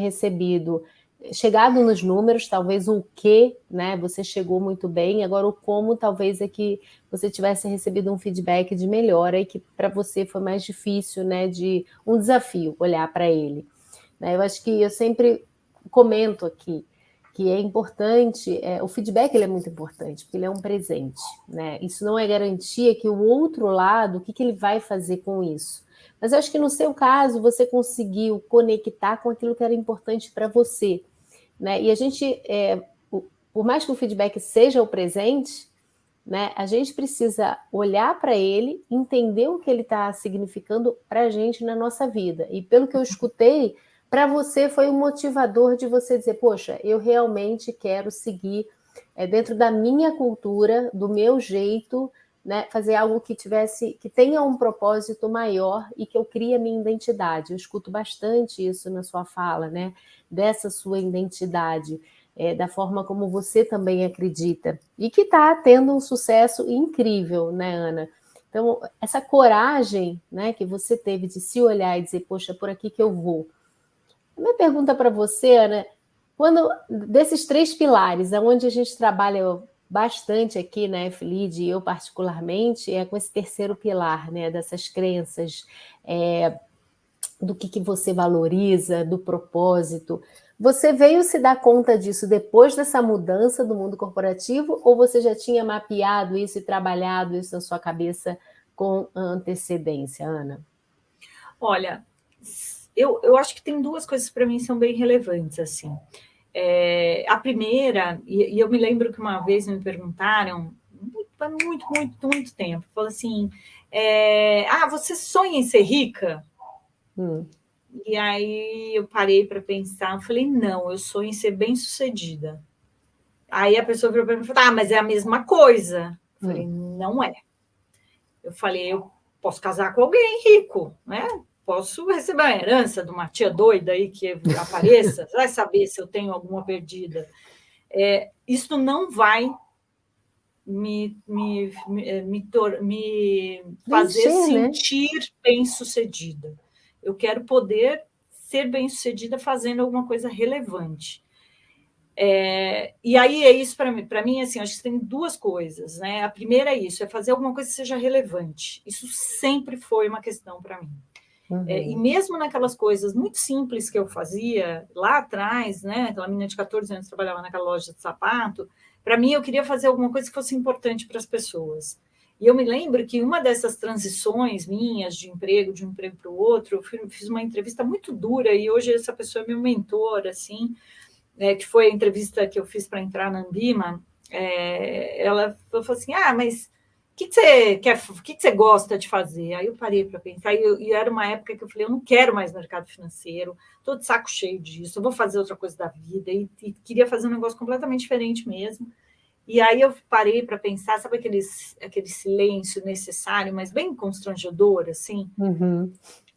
chegado nos números, talvez o que, né, você chegou muito bem, agora o como talvez é que você tivesse recebido um feedback de melhora e que para você foi mais difícil, né, de um desafio olhar para ele. Né? Eu acho que eu sempre comento aqui que é importante, o feedback ele é muito importante, porque ele é um presente, né? Isso não é garantia que o outro lado, o que ele vai fazer com isso. Mas eu acho que no seu caso, você conseguiu conectar com aquilo que era importante para você, né? E a gente, por mais que o feedback seja o presente, né, a gente precisa olhar para ele, entender o que ele está significando para a gente na nossa vida. E pelo que eu escutei, para você foi um motivador de você dizer, poxa, eu realmente quero seguir dentro da minha cultura, do meu jeito, né, fazer algo que tenha um propósito maior e que eu crie a minha identidade. Eu escuto bastante isso na sua fala, né, dessa sua identidade, da forma como você também acredita e que está tendo um sucesso incrível, né, Ana? Então, essa coragem, né, que você teve de se olhar e dizer, poxa, por aqui que eu vou. Minha pergunta para você, Ana, quando desses 3 pilares, aonde a gente trabalha bastante aqui na FLID, e eu particularmente, é com esse terceiro pilar, né, dessas crenças, do que você valoriza, do propósito. Você veio se dar conta disso depois dessa mudança do mundo corporativo, ou você já tinha mapeado isso e trabalhado isso na sua cabeça com antecedência, Ana? Olha, eu acho que tem 2 coisas para mim que são bem relevantes, assim. A primeira, e eu me lembro que uma vez me perguntaram, há muito tempo, falou assim, você sonha em ser rica? E aí eu parei para pensar, eu falei, não, eu sonho em ser bem-sucedida. Aí a pessoa virou para mim e falou, mas é a mesma coisa. Eu falei, não é. Eu falei, eu posso casar com alguém rico, né? Posso receber uma herança de uma tia doida aí que apareça, vai saber se eu tenho alguma perdida. Isso não vai me fazer sentir, né, bem-sucedida. Eu quero poder ser bem-sucedida fazendo alguma coisa relevante. E aí é isso para mim, assim, acho que tem 2 coisas, né? A primeira é isso, é fazer alguma coisa que seja relevante. Isso sempre foi uma questão para mim. E mesmo naquelas coisas muito simples que eu fazia lá atrás, né? Aquela menina de 14 anos trabalhava naquela loja de sapato, para mim eu queria fazer alguma coisa que fosse importante para as pessoas. E eu me lembro que uma dessas transições minhas de um emprego para o outro, eu fiz uma entrevista muito dura e hoje essa pessoa é meu mentor, assim, que foi a entrevista que eu fiz para entrar na Ambima. Ela falou assim, mas o que você quer, o que você gosta de fazer? Aí eu parei para pensar, e era uma época que eu falei, eu não quero mais mercado financeiro, estou de saco cheio disso, eu vou fazer outra coisa da vida, e queria fazer um negócio completamente diferente mesmo. E aí eu parei para pensar, sabe aquele silêncio necessário, mas bem constrangedor, assim?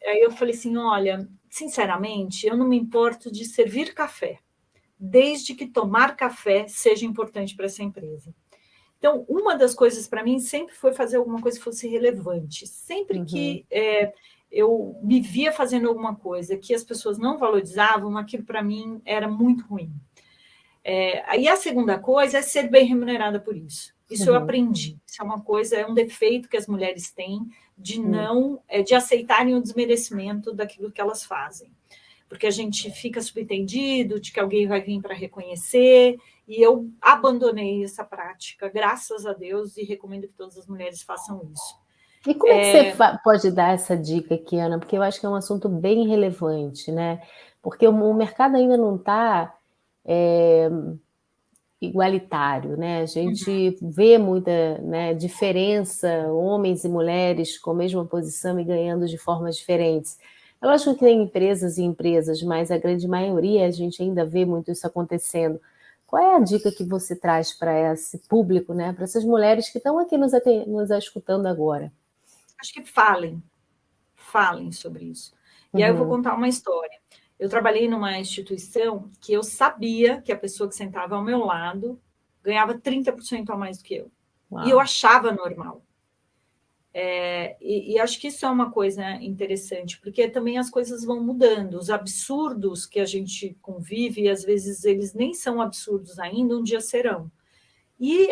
Aí eu falei assim, olha, sinceramente, eu não me importo de servir café, desde que tomar café seja importante para essa empresa. Então, uma das coisas para mim sempre foi fazer alguma coisa que fosse relevante. Sempre que eu me via fazendo alguma coisa que as pessoas não valorizavam, aquilo para mim era muito ruim. Aí a segunda coisa é ser bem remunerada por isso. Isso eu aprendi. Isso é uma coisa, é um defeito que as mulheres têm de não, de aceitarem o desmerecimento daquilo que elas fazem. Porque a gente fica subentendido de que alguém vai vir para reconhecer, e eu abandonei essa prática, graças a Deus, e recomendo que todas as mulheres façam isso. E como é que você pode dar essa dica aqui, Ana? Porque eu acho que é um assunto bem relevante, né? Porque o mercado ainda não está igualitário, né? A gente vê muita, né, diferença, homens e mulheres com a mesma posição e ganhando de formas diferentes. É lógico que tem empresas e empresas, mas a grande maioria a gente ainda vê muito isso acontecendo. Qual é a dica que você traz para esse público, né? Para essas mulheres que estão aqui nos escutando agora? Acho que falem sobre isso. E aí eu vou contar uma história. Eu trabalhei numa instituição que eu sabia que a pessoa que sentava ao meu lado ganhava 30% a mais do que eu. Uau. E eu achava normal. E acho que isso é uma coisa interessante, porque também as coisas vão mudando. Os absurdos que a gente convive, às vezes eles nem são absurdos ainda, um dia serão. E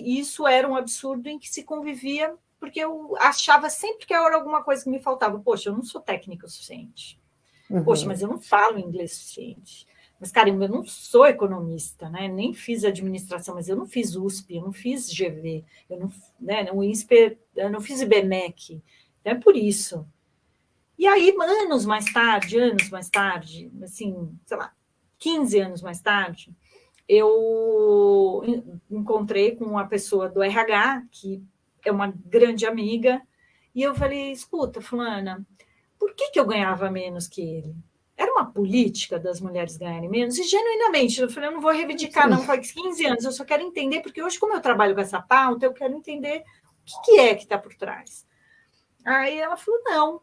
isso era um absurdo em que se convivia, porque eu achava sempre que era alguma coisa que me faltava. Poxa, eu não sou técnica o suficiente. Poxa, mas eu não falo inglês o suficiente. Mas, caramba, eu não sou economista, né? Nem fiz administração, mas eu não fiz USP, eu não fiz GV, eu não, né, no INSPER, eu não fiz IBMEC. Então, é por isso. E aí, anos mais tarde, assim, sei lá, 15 anos mais tarde, eu encontrei com uma pessoa do RH, que é uma grande amiga, e eu falei, escuta, fulana, por que eu ganhava menos que ele? Era uma política das mulheres ganharem menos? E, genuinamente, eu falei, eu não vou reivindicar, não, faz 15 anos, eu só quero entender, porque hoje, como eu trabalho com essa pauta, eu quero entender o que é que está por trás. Aí ela falou, não,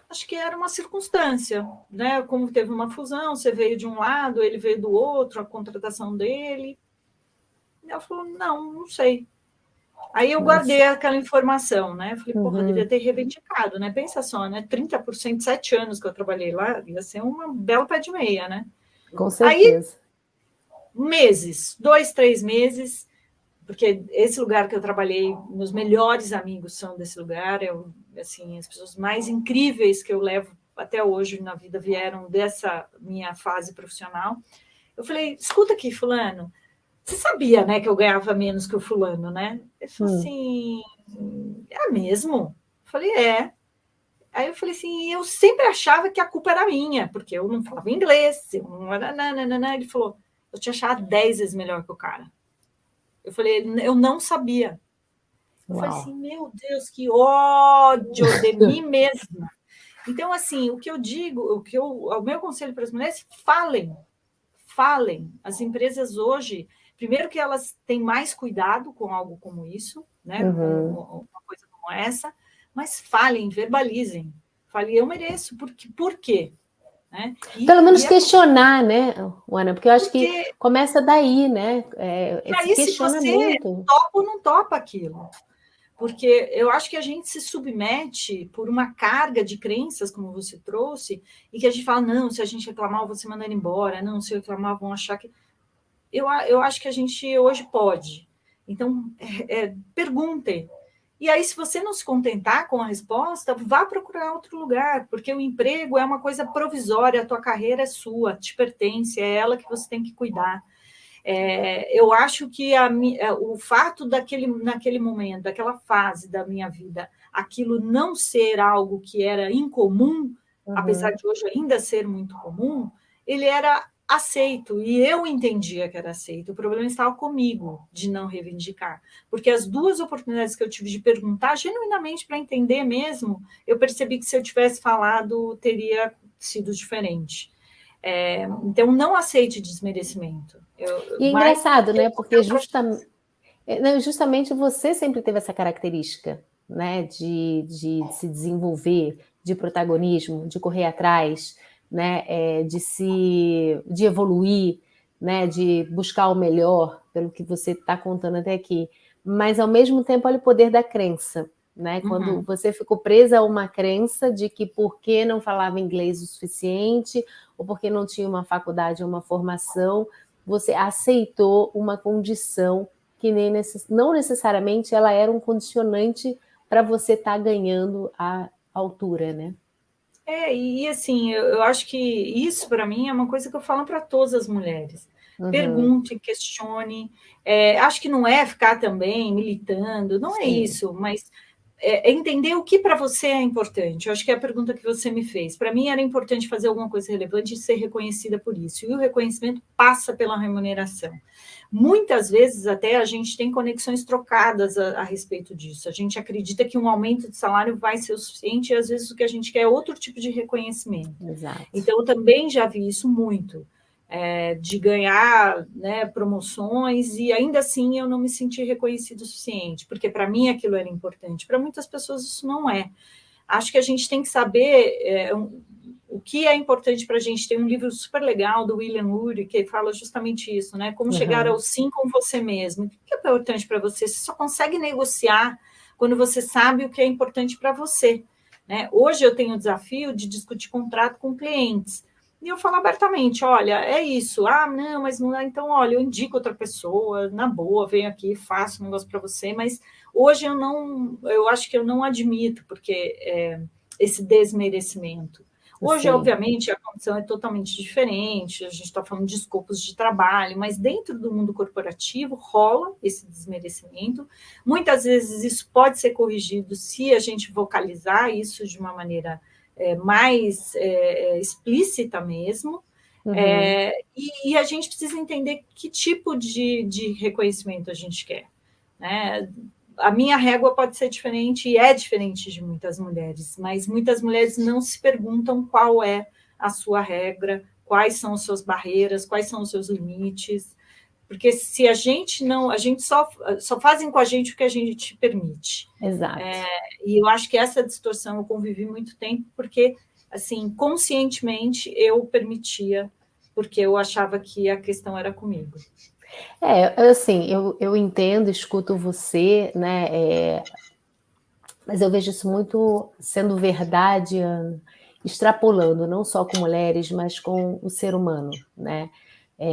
acho que era uma circunstância, né? Como teve uma fusão, você veio de um lado, ele veio do outro, a contratação dele. Ela falou, não sei. Aí eu guardei aquela informação, né? Falei, porra, eu devia ter reivindicado, né? Pensa só, né? 30%, 7 anos que eu trabalhei lá, ia ser uma bela pé de meia, né? Com certeza. Aí, meses, 2, 3 meses, porque esse lugar que eu trabalhei, meus melhores amigos são desse lugar, assim, as pessoas mais incríveis que eu levo até hoje na vida vieram dessa minha fase profissional. Eu falei, escuta aqui, fulano, você sabia, né, que eu ganhava menos que o fulano, né? Ele falou assim, é mesmo? Eu falei, é. Aí eu falei assim, eu sempre achava que a culpa era minha, porque eu não falava inglês, eu não era nananana. Ele falou, eu te achava 10 vezes melhor que o cara. Eu falei, eu não sabia. Eu falei assim, meu Deus, que ódio de mim mesma. Então, assim, o que eu digo, o meu conselho para as mulheres, falem. As empresas hoje, primeiro que elas têm mais cuidado com algo como isso, né? Com uma coisa como essa, mas falem, verbalizem. Falem, eu mereço, por quê? Né? Pelo menos questionar, né, Ana? Porque eu acho que começa daí, né? Esse questionamento. Se você topa ou não topa aquilo. Porque eu acho que a gente se submete por uma carga de crenças, como você trouxe, e que a gente fala, não, se a gente reclamar, você manda ele embora, não, se eu reclamar, vão achar que... Eu acho que a gente hoje pode. Então, perguntem. E aí, se você não se contentar com a resposta, vá procurar outro lugar, porque o emprego é uma coisa provisória, a tua carreira é sua, te pertence, é ela que você tem que cuidar. Eu acho que o fato naquele momento, daquela fase da minha vida, aquilo não ser algo que era incomum, apesar Uhum. de hoje ainda ser muito comum, ele era aceito, e eu entendia que era aceito. O problema estava comigo, de não reivindicar. Porque as duas oportunidades que eu tive de perguntar, genuinamente para entender mesmo, eu percebi que se eu tivesse falado, teria sido diferente. Então, não aceite desmerecimento. E é Mas engraçado, né? Porque justamente você sempre teve essa característica, né? De se desenvolver, de protagonismo, de correr atrás, né? De evoluir, né? De buscar o melhor, pelo que você está contando até aqui. Mas, ao mesmo tempo, olha o poder da crença. Né? Quando uhum. você ficou presa a uma crença de que porque não falava inglês o suficiente, ou porque não tinha uma faculdade ou uma formação, você aceitou uma condição que não necessariamente ela era um condicionante para você estar ganhando a altura, né? E assim, eu acho que isso, para mim, é uma coisa que eu falo para todas as mulheres. Uhum, Pergunte, questione. Acho que não é ficar também militando, não é sim, isso, mas é entender o que para você é importante. Eu acho que é a pergunta que você me fez. Para mim era importante fazer alguma coisa relevante e ser reconhecida por isso. E o reconhecimento passa pela remuneração. Muitas vezes até a gente tem conexões trocadas a respeito disso. A gente acredita que um aumento de salário vai ser o suficiente e às vezes o que a gente quer é outro tipo de reconhecimento. exato. Então, eu também já vi isso muito, de ganhar, né, promoções e ainda assim eu não me senti reconhecido o suficiente, porque para mim aquilo era importante. Para muitas pessoas isso não é. Acho que a gente tem que saber o que é importante para a gente. Tem um livro super legal do William Ury que fala justamente isso, né? Como chegar Uhum, ao sim com você mesmo. O que é importante para você? Você só consegue negociar quando você sabe o que é importante para você. Né? Hoje eu tenho o desafio de discutir contrato com clientes. E eu falo abertamente, olha, é isso. Ah, não, mas não é. Então, olha, eu indico outra pessoa, na boa, venho aqui, faço um negócio para você, mas hoje eu acho que eu não admito, porque esse desmerecimento. Hoje, sim. obviamente, a condição é totalmente diferente, a gente está falando de escopos de trabalho, mas dentro do mundo corporativo rola esse desmerecimento. Muitas vezes isso pode ser corrigido se a gente vocalizar isso de uma maneira mais explícita mesmo. Uhum. E a gente precisa entender que tipo de reconhecimento a gente quer. Né? A minha régua pode ser diferente e é diferente de muitas mulheres, mas muitas mulheres não se perguntam qual é a sua regra, quais são as suas barreiras, quais são os seus limites, porque se a gente não, a gente só fazem com a gente o que a gente permite. Exato. É, e eu acho que essa distorção eu convivi muito tempo, porque assim, conscientemente eu permitia, porque eu achava que a questão era comigo. Assim, eu entendo, escuto você, né? Mas eu vejo isso muito sendo verdade, extrapolando, não só com mulheres, mas com o ser humano, né?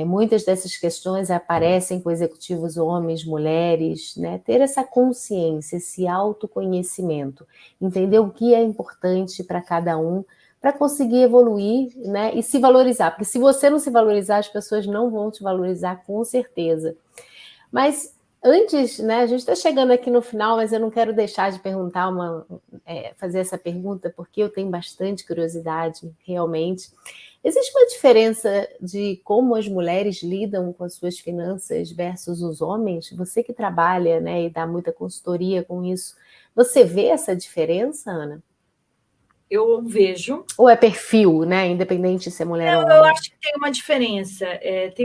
Muitas dessas questões aparecem com executivos homens, mulheres, né? Ter essa consciência, esse autoconhecimento, entender o que é importante para cada um, para conseguir evoluir, né? E se valorizar, porque se você não se valorizar, as pessoas não vão te valorizar com certeza. Mas antes, né, a gente está chegando aqui no final, mas eu não quero deixar de fazer essa pergunta, porque eu tenho bastante curiosidade, realmente. Existe uma diferença de como as mulheres lidam com as suas finanças versus os homens? Você que trabalha, né, e dá muita consultoria com isso, você vê essa diferença, Ana? Eu vejo. Ou é perfil, né, independente se é mulher ou Eu homem? acho que tem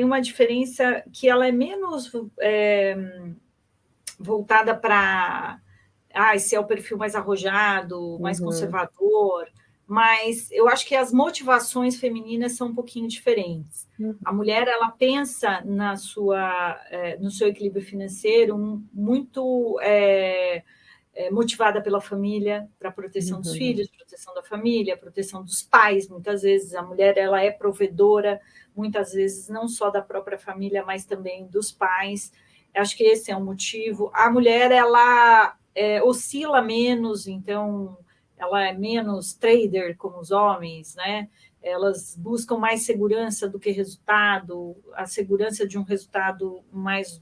uma diferença que ela é menos voltada para se é o perfil mais arrojado, mais Uhum, conservador, mas eu acho que as motivações femininas são um pouquinho diferentes. uhum, A mulher ela pensa no seu equilíbrio financeiro muito motivada pela família, para a proteção dos uhum, filhos, proteção da família, proteção dos pais. Muitas vezes a mulher ela é provedora, muitas vezes não só da própria família, mas também dos pais. Acho que esse é um motivo. A mulher oscila menos, então ela é menos trader como os homens, né? Elas buscam mais segurança do que resultado, a segurança de um resultado mais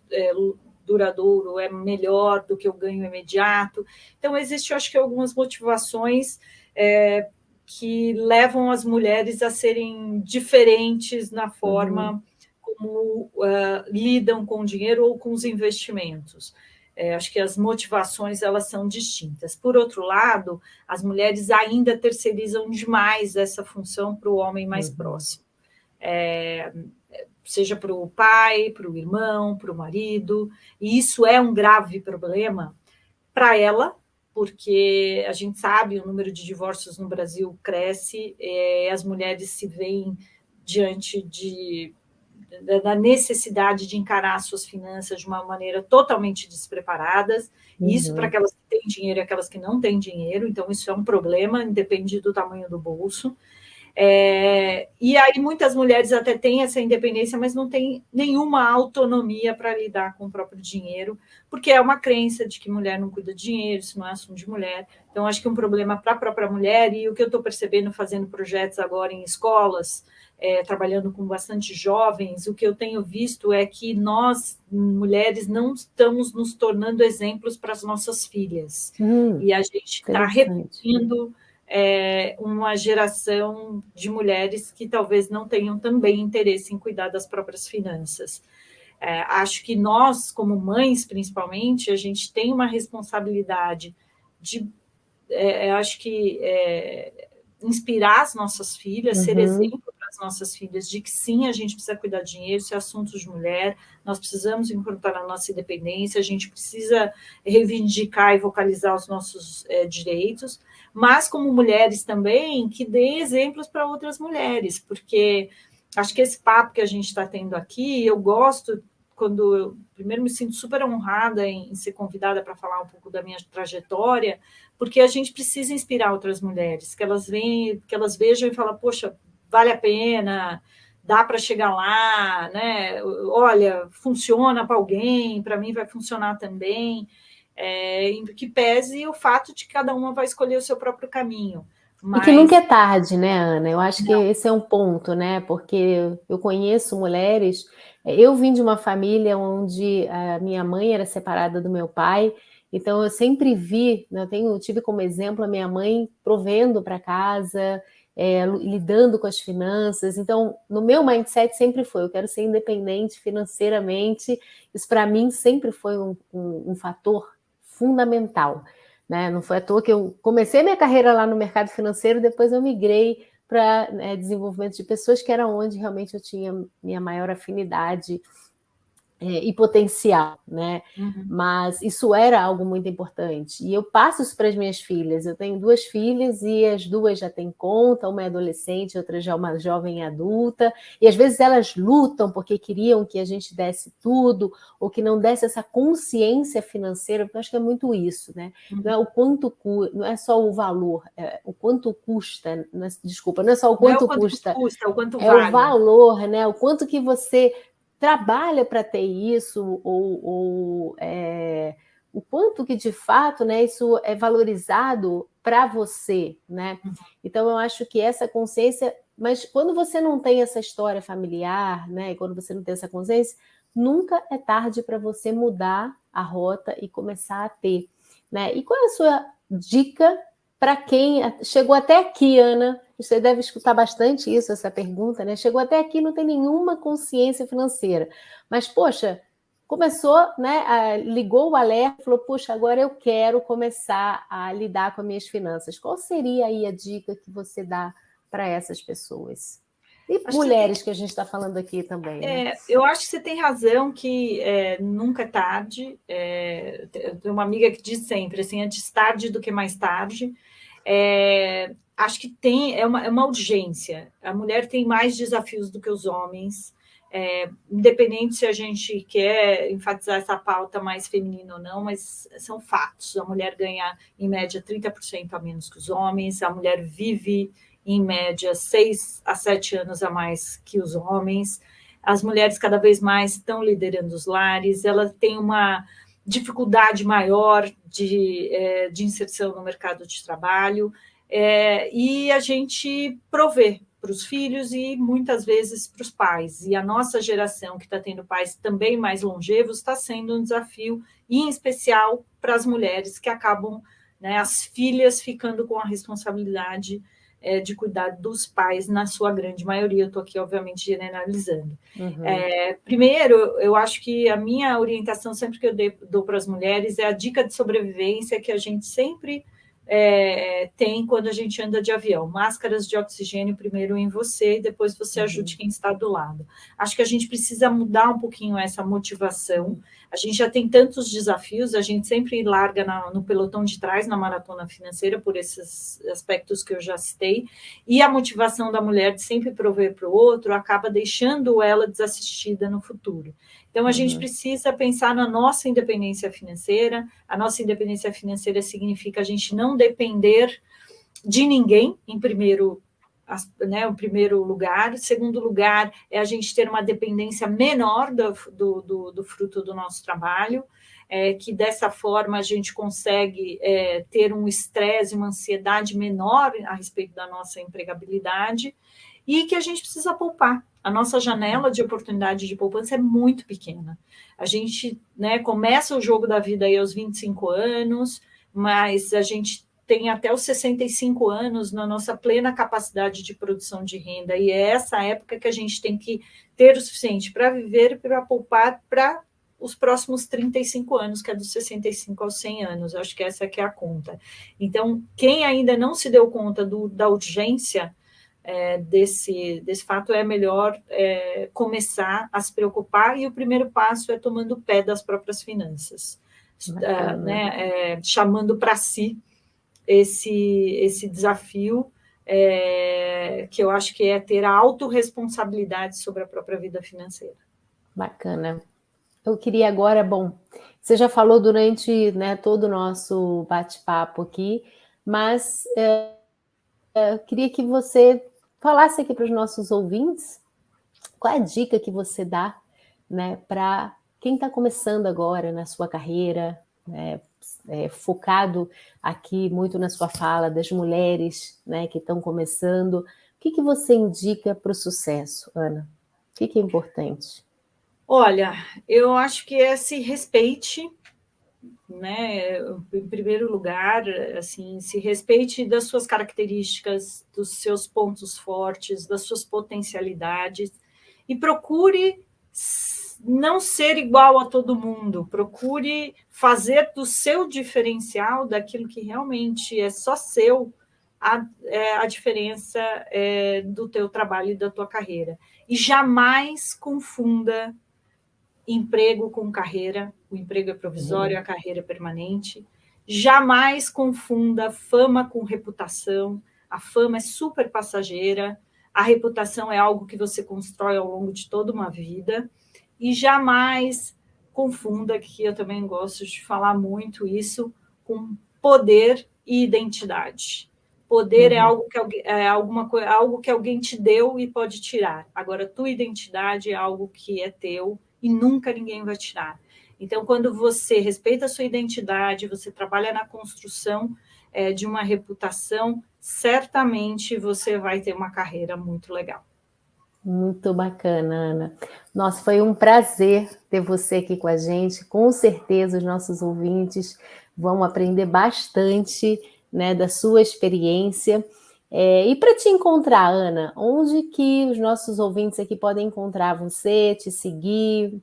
duradouro é melhor do que o ganho imediato. Então, existe, eu acho que, algumas motivações que levam as mulheres a serem diferentes na forma como lidam com o dinheiro ou com os investimentos. Acho que as motivações elas são distintas. Por outro lado, as mulheres ainda terceirizam demais essa função para o homem mais próximo. Seja para o pai, para o irmão, para o marido, e isso é um grave problema para ela, porque a gente sabe o número de divórcios no Brasil cresce, as mulheres se veem diante da necessidade de encarar suas finanças de uma maneira totalmente despreparadas, isso para aquelas que têm dinheiro e aquelas que não têm dinheiro, então isso é um problema, independe do tamanho do bolso. E aí muitas mulheres até têm essa independência, mas não têm nenhuma autonomia para lidar com o próprio dinheiro, porque é uma crença de que mulher não cuida de dinheiro, isso não é assunto de mulher. Então, acho que é um problema para a própria mulher, e o que eu estou percebendo fazendo projetos agora em escolas, trabalhando com bastante jovens, o que eu tenho visto é que nós, mulheres, não estamos nos tornando exemplos para as nossas filhas. E a gente está repetindo uma geração de mulheres que talvez não tenham também interesse em cuidar das próprias finanças. Acho que nós, como mães, principalmente, a gente tem uma responsabilidade de, acho que, inspirar as nossas filhas, ser exemplo para as nossas filhas de que sim, a gente precisa cuidar de dinheiro, isso é assunto de mulher, nós precisamos encontrar a nossa independência, a gente precisa reivindicar e vocalizar os nossos direitos, mas como mulheres também, que dê exemplos para outras mulheres, porque acho que esse papo que a gente está tendo aqui, eu gosto quando eu, primeiro, me sinto super honrada em ser convidada para falar um pouco da minha trajetória, porque a gente precisa inspirar outras mulheres, que elas vejam e falam, poxa, vale a pena, dá para chegar lá, né? Olha, funciona para alguém, para mim vai funcionar também, que pese o fato de que cada uma vai escolher o seu próprio caminho. Mas... E que nunca é tarde, né, Ana? Eu acho que esse é um ponto, né? Porque eu conheço mulheres. Eu vim de uma família onde a minha mãe era separada do meu pai, então eu sempre vi, né, tive como exemplo a minha mãe provendo para casa, lidando com as finanças. Então, no meu mindset sempre foi: eu quero ser independente financeiramente. Isso para mim sempre foi um fator fundamental. Né? Não foi à toa que eu comecei minha carreira lá no mercado financeiro, depois eu migrei para desenvolvimento de pessoas, que era onde realmente eu tinha minha maior afinidade e potencial, né? Mas isso era algo muito importante. E eu passo isso para as minhas filhas. Eu tenho 2 filhas e as 2 já têm conta, uma é adolescente, outra já é uma jovem adulta, e às vezes elas lutam porque queriam que a gente desse tudo, ou que não desse essa consciência financeira, porque eu acho que é muito isso, né? Não é o quanto não é só o valor, o quanto custa, não é só o quanto custa, é o quanto vale. O valor, né? O quanto que você trabalha para ter isso, ou o quanto que de fato, né, isso é valorizado para você, né? Então eu acho que essa consciência, mas quando você não tem essa história familiar, né, e quando você não tem essa consciência, nunca é tarde para você mudar a rota e começar a ter, né? E qual é a sua dica para quem chegou até aqui, Ana? Você deve escutar bastante isso, essa pergunta, né? Chegou até aqui, não tem nenhuma consciência financeira. Mas, poxa, começou, né? Ligou o alerta, falou, poxa, agora eu quero começar a lidar com as minhas finanças. Qual seria aí a dica que você dá para essas pessoas? E acho mulheres que a gente está falando aqui também. Né? Eu acho que você tem razão que nunca é tarde. Eu tenho uma amiga que diz sempre, assim, antes tarde do que mais tarde. Acho que é uma urgência. A mulher tem mais desafios do que os homens, independente se a gente quer enfatizar essa pauta mais feminina ou não, mas são fatos. A mulher ganha, em média, 30% a menos que os homens, a mulher vive, em média, 6 a 7 anos a mais que os homens, as mulheres cada vez mais estão liderando os lares, ela tem uma dificuldade maior de inserção no mercado de trabalho, e a gente provê para os filhos e muitas vezes para os pais. E a nossa geração, que está tendo pais também mais longevos, está sendo um desafio, e em especial para as mulheres que acabam, né, as filhas ficando com a responsabilidade de cuidar dos pais, na sua grande maioria. Eu estou aqui, obviamente, generalizando. Primeiro, eu acho que a minha orientação, sempre que eu dou para as mulheres, é a dica de sobrevivência que a gente sempre tem quando a gente anda de avião. Máscaras de oxigênio primeiro em você, e depois você ajude quem está do lado. Acho que a gente precisa mudar um pouquinho essa motivação. A gente já tem tantos desafios, a gente sempre larga no pelotão de trás, na maratona financeira, por esses aspectos que eu já citei, e a motivação da mulher de sempre prover para o outro acaba deixando ela desassistida no futuro. Então, a gente precisa pensar na nossa independência financeira. A nossa independência financeira significa a gente não depender de ninguém, em primeiro lugar. Segundo lugar, é a gente ter uma dependência menor do fruto do nosso trabalho, que dessa forma a gente consegue ter um estresse, uma ansiedade menor a respeito da nossa empregabilidade, e que a gente precisa poupar. A nossa janela de oportunidade de poupança é muito pequena. A gente, né, começa o jogo da vida aí aos 25 anos, mas a gente tem até os 65 anos na nossa plena capacidade de produção de renda, e é essa época que a gente tem que ter o suficiente para viver e para poupar para os próximos 35 anos, que é dos 65 aos 100 anos. Eu acho que essa que é a conta. Então, quem ainda não se deu conta da urgência desse fato, é melhor começar a se preocupar, e o primeiro passo é tomando o pé das próprias finanças, chamando para si esse desafio, que eu acho que é ter a autorresponsabilidade sobre a própria vida financeira. Bacana. Eu queria agora, você já falou durante, né, todo o nosso bate-papo aqui, mas eu queria que você falasse aqui para os nossos ouvintes qual é a dica que você dá, né, para quem está começando agora na sua carreira, né, focado aqui muito na sua fala das mulheres, né, que estão começando. O que você indica para o sucesso, Ana? O que é importante? Olha, eu acho que se respeite, né? Em primeiro lugar, assim, se respeite das suas características, dos seus pontos fortes, das suas potencialidades, e procure não ser igual a todo mundo. Procure fazer do seu diferencial, daquilo que realmente é só seu, a diferença do teu trabalho e da tua carreira. E jamais confunda emprego com carreira. O emprego é provisório, a carreira é permanente. Jamais confunda fama com reputação. A fama é super passageira, a reputação é algo que você constrói ao longo de toda uma vida. E jamais confunda, que eu também gosto de falar muito isso, com poder e identidade. Poder é algo que alguém te deu e pode tirar. Agora, tua identidade é algo que é teu e nunca ninguém vai tirar. Então, quando você respeita a sua identidade, você trabalha na construção de uma reputação, certamente você vai ter uma carreira muito legal. Muito bacana, Ana. Nossa, foi um prazer ter você aqui com a gente. Com certeza os nossos ouvintes vão aprender bastante, né, da sua experiência. E para te encontrar, Ana, onde que os nossos ouvintes aqui podem encontrar você, te seguir?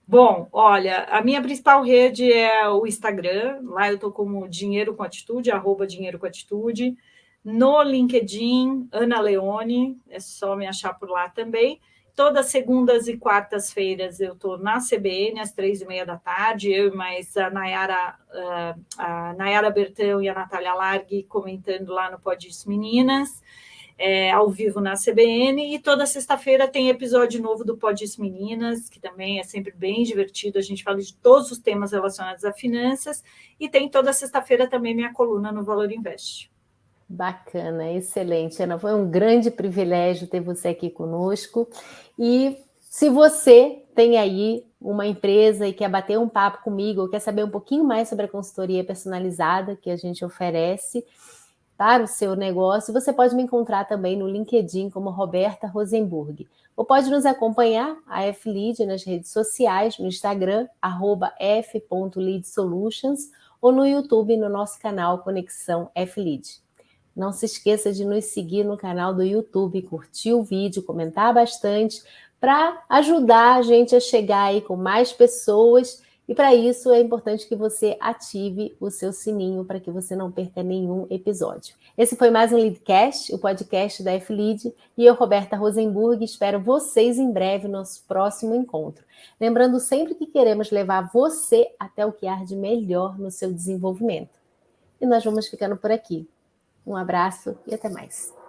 Bom, olha, a minha principal rede é o Instagram. Lá eu estou como Dinheiro com Atitude, @Dinheiro com Atitude. No LinkedIn, Ana Leone, é só me achar por lá também. Todas segundas e quartas-feiras eu estou na CBN, às 3h30 da tarde, eu e mais a Nayara Bertão e a Natália Larghi comentando lá no Pode Isso Meninas, ao vivo na CBN, e toda sexta-feira tem episódio novo do Pode Isso Meninas, que também é sempre bem divertido, a gente fala de todos os temas relacionados a finanças, e tem toda sexta-feira também minha coluna no Valor Invest. Bacana, excelente, Ana. Foi um grande privilégio ter você aqui conosco. E se você tem aí uma empresa e quer bater um papo comigo, ou quer saber um pouquinho mais sobre a consultoria personalizada que a gente oferece para o seu negócio, você pode me encontrar também no LinkedIn como Roberta Rosenburg. Ou pode nos acompanhar, a F-Lead, nas redes sociais, no Instagram, @f.leadsolutions, ou no YouTube, no nosso canal Conexão F-Lead. Não se esqueça de nos seguir no canal do YouTube, curtir o vídeo, comentar bastante, para ajudar a gente a chegar aí com mais pessoas. E para isso é importante que você ative o seu sininho para que você não perca nenhum episódio. Esse foi mais um Leadcast, o podcast da F-Lead, e eu, Roberta Rosenburg, espero vocês em breve no nosso próximo encontro. Lembrando sempre que queremos levar você até o que há de melhor no seu desenvolvimento. E nós vamos ficando por aqui. Um abraço e até mais.